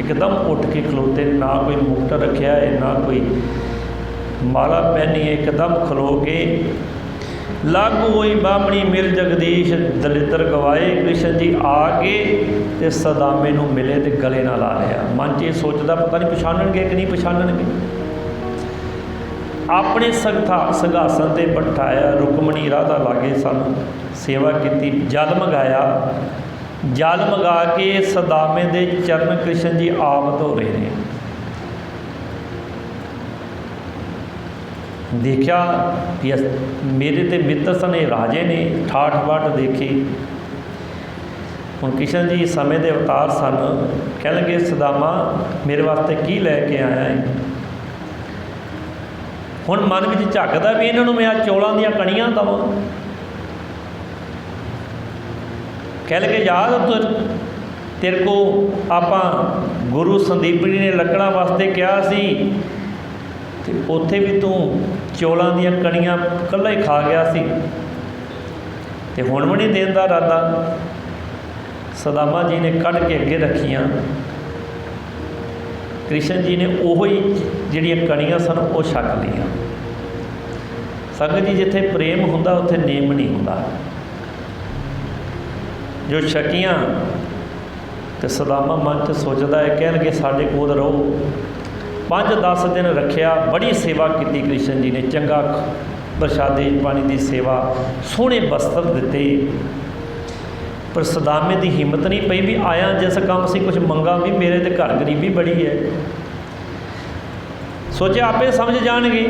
ਇੱਕਦਮ ਉੱਠ ਕੇ ਖਲੋਤੇ, ਨਾ ਕੋਈ ਮੁਕਟ ਰੱਖਿਆ ਹੈ, ਨਾ ਕੋਈ ਮਾਲਾ ਪਹਿਨੀ ਹੈ, ਇੱਕਦਮ ਖਲੋ ਕੇ ਲਾਗੂ ਹੋਈ ਬਾਹਮਣੀ ਮਿਲ ਜਗਦੀਸ਼ ਦਲਿੱਦਰ ਗਵਾਏ। ਕ੍ਰਿਸ਼ਨ ਜੀ ਆ ਕੇ ਤੇ ਸੁਦਾਮੇ ਨੂੰ ਮਿਲੇ ਤੇ ਗਲੇ ਨਾਲ ਲਾ ਲਿਆ। ਮਨ 'ਚ ਇਹ ਸੋਚਦਾ ਪਤਾ ਨਹੀਂ ਪਛਾਣਨਗੇ ਕਿ ਨਹੀਂ ਪਛਾਣਨਗੇ। ਆਪਣੇ ਸਿੰਘਾਸਨ 'ਤੇ ਬਿਠਾਇਆ, ਰੁਕਮਣੀ ਰਾਧਾ ਲਾਗੇ ਸਨ, ਸੇਵਾ ਕੀਤੀ, ਜਲ ਮੰਗਾਇਆ। ਜਲ ਮੰਗਾ ਕੇ ਸੁਦਾਮੇ ਦੇ ਚਰਨ ਕ੍ਰਿਸ਼ਨ ਜੀ ਆਪ ਧੋ ਰਹੇ ਨੇ। ਦੇਖਿਆ ਵੀ ਮੇਰੇ ਤੇ ਮਿੱਤਰ ਸਨ, ਇਹ ਰਾਜੇ ਨੇ, ਠਾਠ ਬਾਠ ਦੇਖੀ। ਹੁਣ ਕ੍ਰਿਸ਼ਨ ਜੀ ਸਮੇਂ ਦੇ ਅਵਤਾਰ ਸਨ। ਕਹਿਣ ਲੱਗੇ ਸੁਦਾਮਾ ਮੇਰੇ ਵਾਸਤੇ ਕੀ ਲੈ ਕੇ ਆਇਆ ਹੈ? ਹੁਣ ਮਨ ਵਿੱਚ ਝੱਕਦਾ ਵੀ ਇਹਨਾਂ ਨੂੰ ਮੈਂ ਆ ਚੌਲਾਂ ਦੀਆਂ ਕਣੀਆਂ ਦੇਵਾਂ। ਕਹਿ ਲਗੇ ਯਾਦ ਤੇਰੇ ਕੋ ਆਪਾਂ ਗੁਰੂ ਸੰਦੀਪਨੀ ਨੇ ਲੱਕੜਾਂ ਵਾਸਤੇ ਕਿਹਾ ਸੀ ਤੇ ਉੱਥੇ ਵੀ ਤੂੰ ਚੌਲਾਂ ਦੀਆਂ ਕਣੀਆਂ ਇਕੱਲਾ ਹੀ ਖਾ ਗਿਆ ਸੀ ਤੇ ਹੁਣ ਵੀ ਨਹੀਂ ਦੇਣ ਦਾ ਇਰਾਦਾ। ਸੁਦਾਮਾ ਜੀ ਨੇ ਕੱਢ ਕੇ ਅੱਗੇ ਰੱਖੀਆਂ। ਕ੍ਰਿਸ਼ਨ ਜੀ ਨੇ ਉਹੋ ਹੀ ਜਿਹੜੀਆਂ ਕਣੀਆਂ ਸਨ ਉਹ ਛਕ ਲਈਆਂ। ਸੰਗਤ ਜੀ ਜਿੱਥੇ ਪ੍ਰੇਮ ਹੁੰਦਾ ਉੱਥੇ ਨੇਮ ਨਹੀਂ ਹੁੰਦਾ। ਜੋ ਛਕੀਆਂ ਤੇ ਸੁਦਾਮਾ ਮਨ 'ਚ ਸੋਚਦਾ ਹੈ, ਕਹਿਣਗੇ ਸਾਡੇ ਕੋਲ ਰਹੋ। 5-10 ਦਿਨ ਰੱਖਿਆ, ਬੜੀ ਸੇਵਾ ਕੀਤੀ ਕ੍ਰਿਸ਼ਨ ਜੀ ਨੇ, ਚੰਗਾ ਪ੍ਰਸ਼ਾਦੇ ਪਾਣੀ ਦੀ ਸੇਵਾ, ਸੋਹਣੇ ਬਸਤਰ ਦਿੱਤੇ। ਪਰ ਸੁਦਾਮੇ ਦੀ ਹਿੰਮਤ ਨਹੀਂ ਪਈ ਵੀ ਆਇਆ ਜਿਸ ਕੰਮ ਸੀ ਕੁਝ ਮੰਗਾ ਵੀ, ਮੇਰੇ ਤੇ ਘਰ ਗਰੀਬੀ ਬੜੀ ਹੈ। ਸੋਚਿਆ ਆਪੇ ਸਮਝ ਜਾਣਗੇ।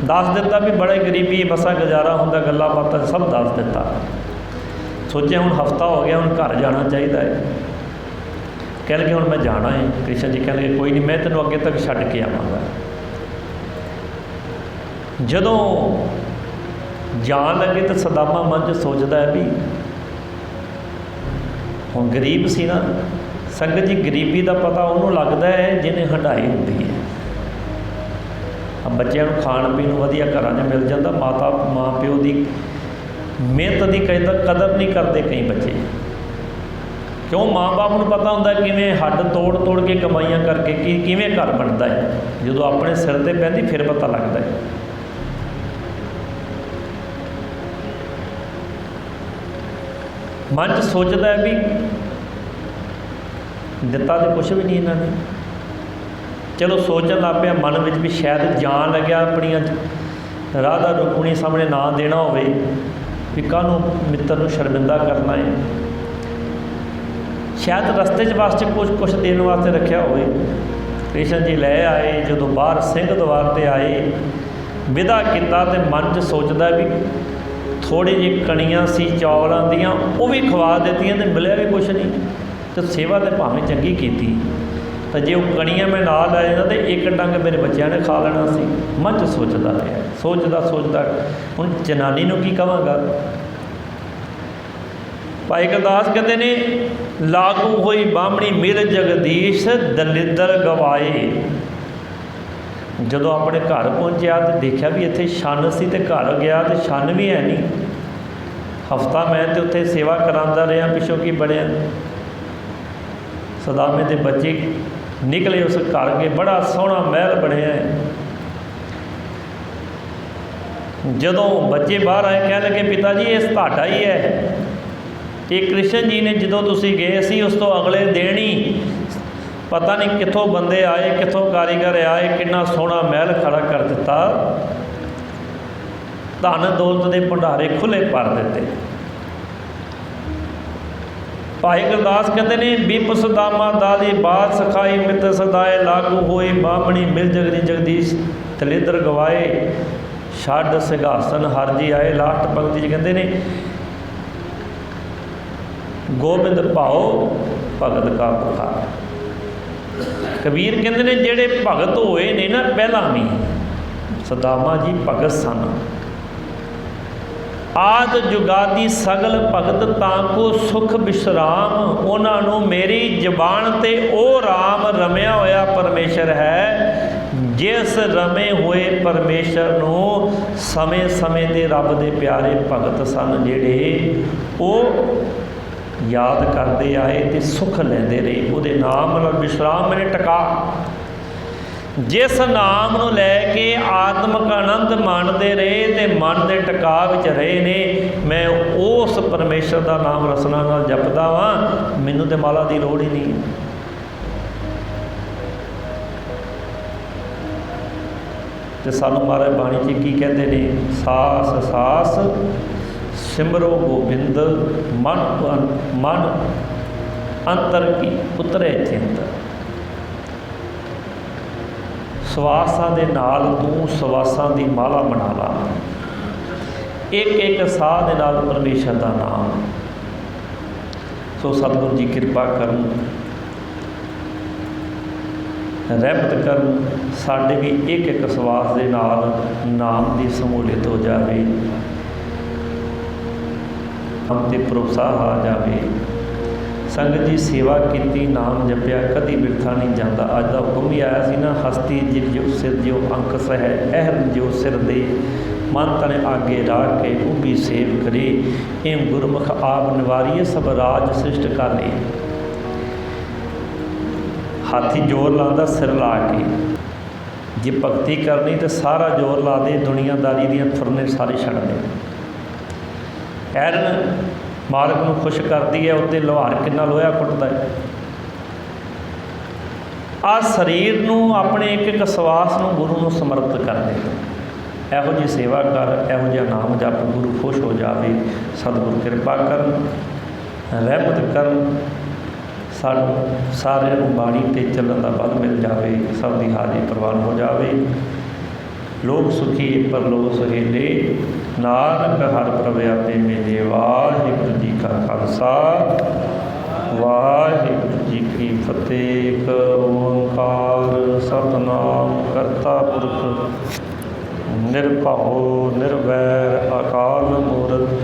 ਦੱਸ ਦਿੱਤਾ ਵੀ ਬੜਾ ਗਰੀਬੀ ਮਸਾਂ ਗੁਜ਼ਾਰਾ ਹੁੰਦਾ, ਗੱਲਾਂ ਬਾਤਾਂ ਸਭ ਦੱਸ ਦਿੱਤਾ। ਸੋਚਿਆ ਹੁਣ ਹਫਤਾ ਹੋ ਗਿਆ, ਹੁਣ ਘਰ ਜਾਣਾ ਚਾਹੀਦਾ ਹੈ। ਕਹਿ ਲਗੇ ਹੁਣ ਮੈਂ ਜਾਣਾ ਹੈ। ਕ੍ਰਿਸ਼ਨ ਜੀ ਕਹਿ ਲਗੇ ਕੋਈ ਨਹੀਂ, ਮੈਂ ਤੈਨੂੰ ਅੱਗੇ ਤੱਕ ਛੱਡ ਕੇ ਆਵਾਂਗਾ। ਜਦੋਂ ਜਾਣ ਲੱਗੇ ਤਾਂ ਸੁਦਾਮਾ ਮਨ 'ਚ ਸੋਚਦਾ ਹੈ ਵੀ ਹੁਣ ਗਰੀਬ ਸੀ ਨਾ। ਸੰਗਤ ਜੀ ਗਰੀਬੀ ਦਾ ਪਤਾ ਉਹਨੂੰ ਲੱਗਦਾ ਹੈ ਜਿਹਨੇ ਹੰਢਾਈ ਹੁੰਦੀ ਹੈ। ਬੱਚਿਆਂ ਨੂੰ ਖਾਣ ਪੀਣ ਨੂੰ ਵਧੀਆ ਘਰਾਂ 'ਚ ਮਿਲ ਜਾਂਦਾ, ਮਾਂ ਪਿਓ ਦੀ ਮਿਹਨਤ ਦੀ ਕਦਰ ਨਹੀਂ ਕਰਦੇ ਕਈ ਬੱਚੇ। ਕਿਉਂ? ਮਾਂ ਬਾਪ ਨੂੰ ਪਤਾ ਹੁੰਦਾ ਕਿਵੇਂ ਹੱਡ ਤੋੜ ਕੇ ਕਮਾਈਆਂ ਕਰਕੇ ਕਿਵੇਂ ਘਰ ਬਣਦਾ ਹੈ। ਜਦੋਂ ਆਪਣੇ ਸਿਰ 'ਤੇ ਪੈਂਦੀ ਫਿਰ ਪਤਾ ਲੱਗਦਾ ਹੈ। ਮਨ 'ਚ ਸੋਚਦਾ ਹੈ ਵੀ ਦਿੱਤਾ ਤਾਂ ਕੁਛ ਵੀ ਨਹੀਂ ਇਹਨਾਂ ਨੇ। ਚਲੋ ਸੋਚਣ ਲੱਗ ਪਿਆ ਮਨ ਵਿੱਚ ਵੀ ਸ਼ਾਇਦ ਜਾਣ ਲੱਗਿਆ ਆਪਣੀਆਂ ਰਾਧਾ ਰੁਕਮਣੀ ਸਾਹਮਣੇ ਨਾ ਦੇਣਾ ਹੋਵੇ, ਵੀ ਕਾਹਨੂੰ ਮਿੱਤਰ ਨੂੰ ਸ਼ਰਮਿੰਦਾ ਕਰਨਾ ਹੈ। ਸ਼ਾਇਦ ਰਸਤੇ 'ਚ ਵਾਸਤੇ ਕੁਛ ਦੇਣ ਵਾਸਤੇ ਰੱਖਿਆ ਹੋਵੇ। ਕ੍ਰਿਸ਼ਨ ਜੀ ਲੈ ਆਏ। ਜਦੋਂ ਬਾਹਰ ਸਿੰਘ ਦਵਾਰ 'ਤੇ ਆਏ, ਵਿਦਾ ਕੀਤਾ ਤੇ ਮਨ 'ਚ ਸੋਚਦਾ ਵੀ ਥੋੜ੍ਹੀ ਜਿਹੀ ਕਣੀਆਂ ਸੀ ਚੌਲਾਂ ਦੀਆਂ, ਉਹ ਵੀ ਖਵਾ ਦਿੱਤੀਆਂ ਤੇ ਮਿਲਿਆ ਵੀ ਕੁਛ ਨਹੀਂ। ਤੇ ਸੇਵਾ ਤਾਂ ਭਾਵੇਂ ਚੰਗੀ ਕੀਤੀ, ਤਾਂ ਜੇ ਉਹ ਕਣੀਆਂ ਮੈਂ ਨਾਲ ਲੈ ਜਾਂਦਾ ਤਾਂ ਇੱਕ ਡੰਗ ਮੇਰੇ ਬੱਚਿਆਂ ਨੇ ਖਾ ਲੈਣਾ ਸੀ। ਮਨ 'ਚ ਸੋਚਦਾ ਰਿਹਾ। ਸੋਚਦਾ ਹੁਣ ਜਨਾਨੀ ਨੂੰ ਕੀ ਕਹਾਂਗਾ। ਭਾਈ ਗੁਰਦਾਸ ਕਹਿੰਦੇ ਨੇ ਲਾਗੂ ਹੋਈ ਬਾਹਮਣੀ ਮਿਲ ਜਗਦੀਸ਼ ਦਲਿੱਦਰ ਗਵਾਏ। ਜਦੋਂ ਆਪਣੇ ਘਰ ਪਹੁੰਚਿਆ ਤੇ ਦੇਖਿਆ ਵੀ ਇੱਥੇ ਛੰਨ ਸੀ, ਤੇ ਘਰ ਗਿਆ ਤੇ ਛੰਨ ਵੀ ਹੈ ਨਹੀਂ। ਹਫ਼ਤਾ ਮੈਂ ਤੇ ਉੱਥੇ ਸੇਵਾ ਕਰਾਉਂਦਾ ਰਿਹਾ, ਪਿੱਛੋਂ ਕੀ ਬਣਿਆ। ਸਦਾਮੇ ਦੇ ਬੱਚੇ ਨਿਕਲੇ ਉਸ ਘਰ ਕੇ, ਬੜਾ ਸੋਹਣਾ ਮਹਿਲ ਬਣਿਆ ਹੈ। ਜਦੋਂ ਬੱਚੇ ਬਾਹਰ ਆਏ ਕਹਿਣ ਲੱਗੇ ਪਿਤਾ ਜੀ ਇਹ ਤੁਹਾਡਾ ਹੀ ਹੈ। ਇਹ ਕ੍ਰਿਸ਼ਨ ਜੀ ਨੇ ਜਦੋਂ ਤੁਸੀਂ ਗਏ ਸੀ ਉਸ ਤੋਂ ਅਗਲੇ ਦਿਨ ਹੀ ਪਤਾ ਨਹੀਂ ਕਿੱਥੋਂ ਬੰਦੇ ਆਏ, ਕਿੱਥੋਂ ਕਾਰੀਗਰ ਆਏ, ਕਿੰਨਾ ਸੋਹਣਾ ਮਹਿਲ ਖੜਾ ਕਰ ਦਿੱਤਾ, ਧਨ ਦੌਲਤ ਦੇ ਭੰਡਾਰੇ ਖੁੱਲ੍ਹੇ ਭਰ ਦਿੱਤੇ। ਭਾਈ ਗੁਰਦਾਸ ਕਹਿੰਦੇ ਨੇ ਬਿਪ ਸੁਦਾਮਾ ਦਾਦੀ ਬਾਤ ਸਖਾਈ ਮਿੱਤ ਸਦਾਏ ਲਾਗੂ ਹੋਈ ਬਾਹਮਣੀ ਮਿਲ ਜਗਦੀ ਜਗਦੀਸ਼ ਤਲੇਦਰ ਗਵਾਏ ਛੱਡ ਸਿੰਘਾਸਨ ਹਰ ਜੀ ਆਏ। ਲਾਸਟ ਪੰਕਤੀ 'ਚ ਕਹਿੰਦੇ ਨੇ ਗੋਬਿੰਦ ਭਾਓ ਭਗਤ ਕਾ ਬੁਖਾਰ। ਕਬੀਰ ਕਹਿੰਦੇ ਨੇ ਜਿਹੜੇ ਭਗਤ ਹੋਏ ਨੇ ਨਾ ਪਹਿਲਾਂ ਵੀ, ਸੁਦਾਮਾ ਜੀ ਭਗਤ ਸਨ। ਆਦ ਜੁਗਾਦੀ ਸਗਲ ਭਗਤ ਤਾਂ ਕੋ ਸੁਖ ਵਿਸ਼ਰਾਮ। ਉਹਨਾਂ ਨੂੰ ਮੇਰੀ ਜ਼ਬਾਨ 'ਤੇ ਉਹ ਰਾਮ ਰਮਿਆ ਹੋਇਆ ਪਰਮੇਸ਼ਰ ਹੈ, ਜਿਸ ਰਮੇ ਹੋਏ ਪਰਮੇਸ਼ਰ ਨੂੰ ਸਮੇਂ ਸਮੇਂ 'ਤੇ ਰੱਬ ਦੇ ਪਿਆਰੇ ਭਗਤ ਸਨ ਜਿਹੜੇ ਉਹ ਯਾਦ ਕਰਦੇ ਆਏ ਅਤੇ ਸੁੱਖ ਲੈਂਦੇ ਰਹੇ। ਉਹਦੇ ਨਾਮ ਨਾਲ ਵਿਸ਼ਰਾਮ ਮੈਨੇ ਟਿਕਾ। ਜਿਸ ਨਾਮ ਨੂੰ ਲੈ ਕੇ ਆਤਮਿਕ ਆਨੰਦ ਮਾਣਦੇ ਰਹੇ ਅਤੇ ਮਨ ਦੇ ਟਿਕਾ ਵਿੱਚ ਰਹੇ ਨੇ, ਮੈਂ ਉਸ ਪਰਮੇਸ਼ਰ ਦਾ ਨਾਮ ਰਸਨਾ ਨਾਲ ਜਪਦਾ ਵਾਂ, ਮੈਨੂੰ ਤਾਂ ਮਾਲਾ ਦੀ ਲੋੜ ਹੀ ਨਹੀਂ। ਅਤੇ ਸਾਨੂੰ ਮਹਾਰਾਜ ਬਾਣੀ 'ਚ ਕੀ ਕਹਿੰਦੇ ਨੇ, ਸਾਸ ਸਾਸ ਸਿਮਰੋ ਗੋਬਿੰਦ ਮਨ ਅੰਤਰ ਕੀ ਉਤਰੇ ਚਿੰਤ। ਸਵਾਸਾਂ ਦੇ ਨਾਲ ਤੂੰ ਸਵਾਸਾਂ ਦੀ ਮਾਲਾ ਬਣਾ ਲਾ, ਇੱਕ ਇੱਕ ਸਾਹ ਦੇ ਨਾਲ ਪਰਮੇਸ਼ਰ ਦਾ ਨਾਮ। ਸੋ ਸਤਿਗੁਰੂ ਜੀ ਕਿਰਪਾ ਕਰਨ, ਰਹਿਮਤ ਕਰਨ, ਸਾਡੇ ਵੀ ਇੱਕ ਇੱਕ ਸਵਾਸ ਦੇ ਨਾਲ ਨਾਮ ਦੀ ਸਮੂਲੀਅਤ ਹੋ ਜਾਵੇ, ਹਮ 'ਤੇ ਭਰੋਸਾ ਆ ਜਾਵੇ। ਸੰਗਤ ਜੀ ਸੇਵਾ ਕੀਤੀ, ਨਾਮ ਜਪਿਆ, ਕਦੀ ਬਿਰਥਾ ਨਹੀਂ ਜਾਂਦਾ। ਅੱਜ ਦਾ ਹੁਕਮ ਵੀ ਆਇਆ ਸੀ ਨਾ, ਹਸਤੀ ਜਿਵ ਜੋ ਸਿਰ ਜਿਉ ਅੰਕ ਸਹਿ ਅਹਿਰਨ ਜੋ ਸਿਰ ਦੇ ਮਨ ਤਨ ਆਗੇ ਰਾਖ ਕੇ ਉਭੀ ਸੇਵ ਕਰੇ। ਇਹ ਗੁਰਮੁਖ ਆਪ ਨਿਵਾਰੀਏ ਸਭ ਰਾਜ ਸ੍ਰਿਸ਼ਟ ਕਰ ਲਏ। ਹਾਥੀ ਜ਼ੋਰ ਲਾਉਂਦਾ ਸਿਰ ਲਾ ਕੇ, ਜੇ ਭਗਤੀ ਕਰਨੀ ਤਾਂ ਸਾਰਾ ਜ਼ੋਰ ਲਾ ਦੇ, ਦੁਨੀਆਦਾਰੀ ਦੀਆਂ ਫੁਰਨੇ ਸਾਰੇ ਛੱਡ ਦੇ। ਐਰਨ ਮਾਲਕ ਨੂੰ ਖੁਸ਼ ਕਰਦੀ ਹੈ, ਉੱਤੇ ਲੁਹਾਰ ਕਿੰਨਾ ਲੋਹਾ ਕੁੱਟਦਾ ਹੈ। ਆਹ ਸਰੀਰ ਨੂੰ, ਆਪਣੇ ਇੱਕ ਇੱਕ ਸਵਾਸ ਨੂੰ ਗੁਰੂ ਨੂੰ ਸਮਰਪਿਤ ਕਰ ਦੇ। ਇਹੋ ਜਿਹੀ ਸੇਵਾ ਕਰ, ਇਹੋ ਜਿਹਾ ਨਾਮ ਜਪ, ਗੁਰੂ ਖੁਸ਼ ਹੋ ਜਾਵੇ। ਸਤਿਗੁਰੂ ਕਿਰਪਾ ਕਰਨ, ਰਹਿਮਤ ਕਰਨ, ਸਾਨੂੰ ਸਾਰਿਆਂ ਨੂੰ ਬਾਣੀ 'ਤੇ ਚੱਲਣ ਦਾ ਬਲ ਮਿਲ ਜਾਵੇ, ਸਭ ਦੀ ਹਾਜ਼ਰੀ ਪ੍ਰਵਾਨ ਹੋ ਜਾਵੇ। ਲੋਕ ਸੁਖੀ ਪਰਲੋਕ ਸੁਹੇਲੇ, ਨਾਨਕ ਹਰਿ ਪ੍ਰਭ ਆਪੇ ਮੇਲੇ। ਵਾਹਿਗੁਰੂ ਜੀ ਕਾ ਖਾਲਸਾ, ਵਾਹਿਗੁਰੂ ਜੀ ਕੀ ਫਤਿਹ। ਇੱਕ ਓਂਕਾਰ ਸਤਿਨਾਮ ਕਰਤਾ ਪੁਰਖ ਨਿਰਭਉ ਨਿਰਵੈਰ ਅਕਾਲ ਮੂਰਤਿ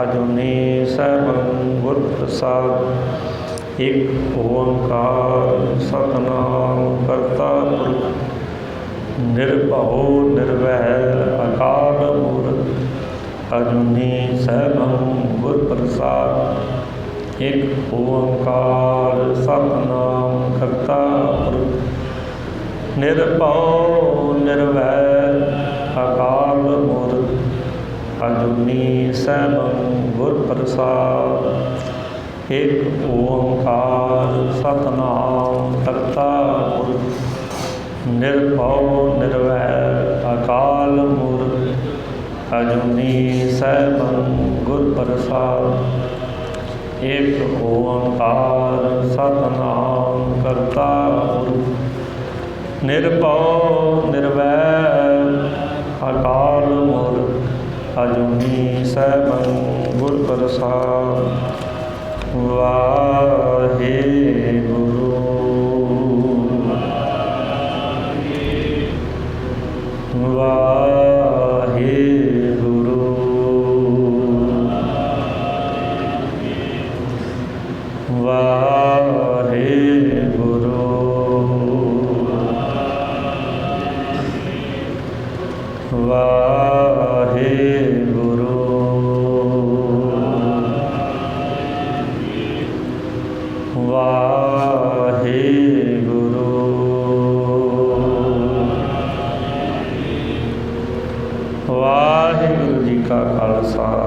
ਅਜੂਨੀ ਸੈਭੰ ਗੁਰ ਪ੍ਰਸਾਦ। ਇੱਕ ਓਂਕਾਰ ਸਤਿਨਾਮ ਕਰਤਾ ਪੁਰਖ ਨਿਰਭਉ ਨਿਰਵੈਰ ਅਕਾਲ ਮੂਰਤਿ ਅਜੂਨੀ ਸੈਭੰ ਗੁਰ ਪ੍ਰਸਾਦ। ਇੱਕ ਓਂਕਾਰ ਸਤਿਨਾਮ ਕਰਤਾ ਪੁਰਖ ਨਿਰਭਉ ਨਿਰਵੈਰ ਅਕਾਲ ਮੂਰਤਿ ਅਜੂਨੀ ਸੈਭੰ ਗੁਰ ਪ੍ਰਸਾਦ। ਇੱਕ ਓਂਕਾਰ ਸਤਿਨਾਮ ਕਰਤਾ ਪੁਰਖ ਨਿਰਭਉ ਨਿਰਵੈਰ ਅਕਾਲ ਮੂਰਤਿ ਅਜੂਨੀ ਸੈਭੰ ਗੁਰ ਪ੍ਰਸਾਦ। ਇੱਕ ਓਂਕਾਰ ਸਤਿਨਾਮ ਕਰਤਾ ਪੁਰਖ ਨਿਰਭਉ ਨਿਰਵੈਰ ਅਕਾਲ ਮੂਰਤਿ ਅਜੂਨੀ ਸੈਭੰ ਗੁਰ ਪ੍ਰਸਾਦ। ਵਾਹਿਗੁਰੂ ਵਾਹਿਗੁਰੂ ਵਾਹਿਗੁਰੂ ਖਾਲਸਾ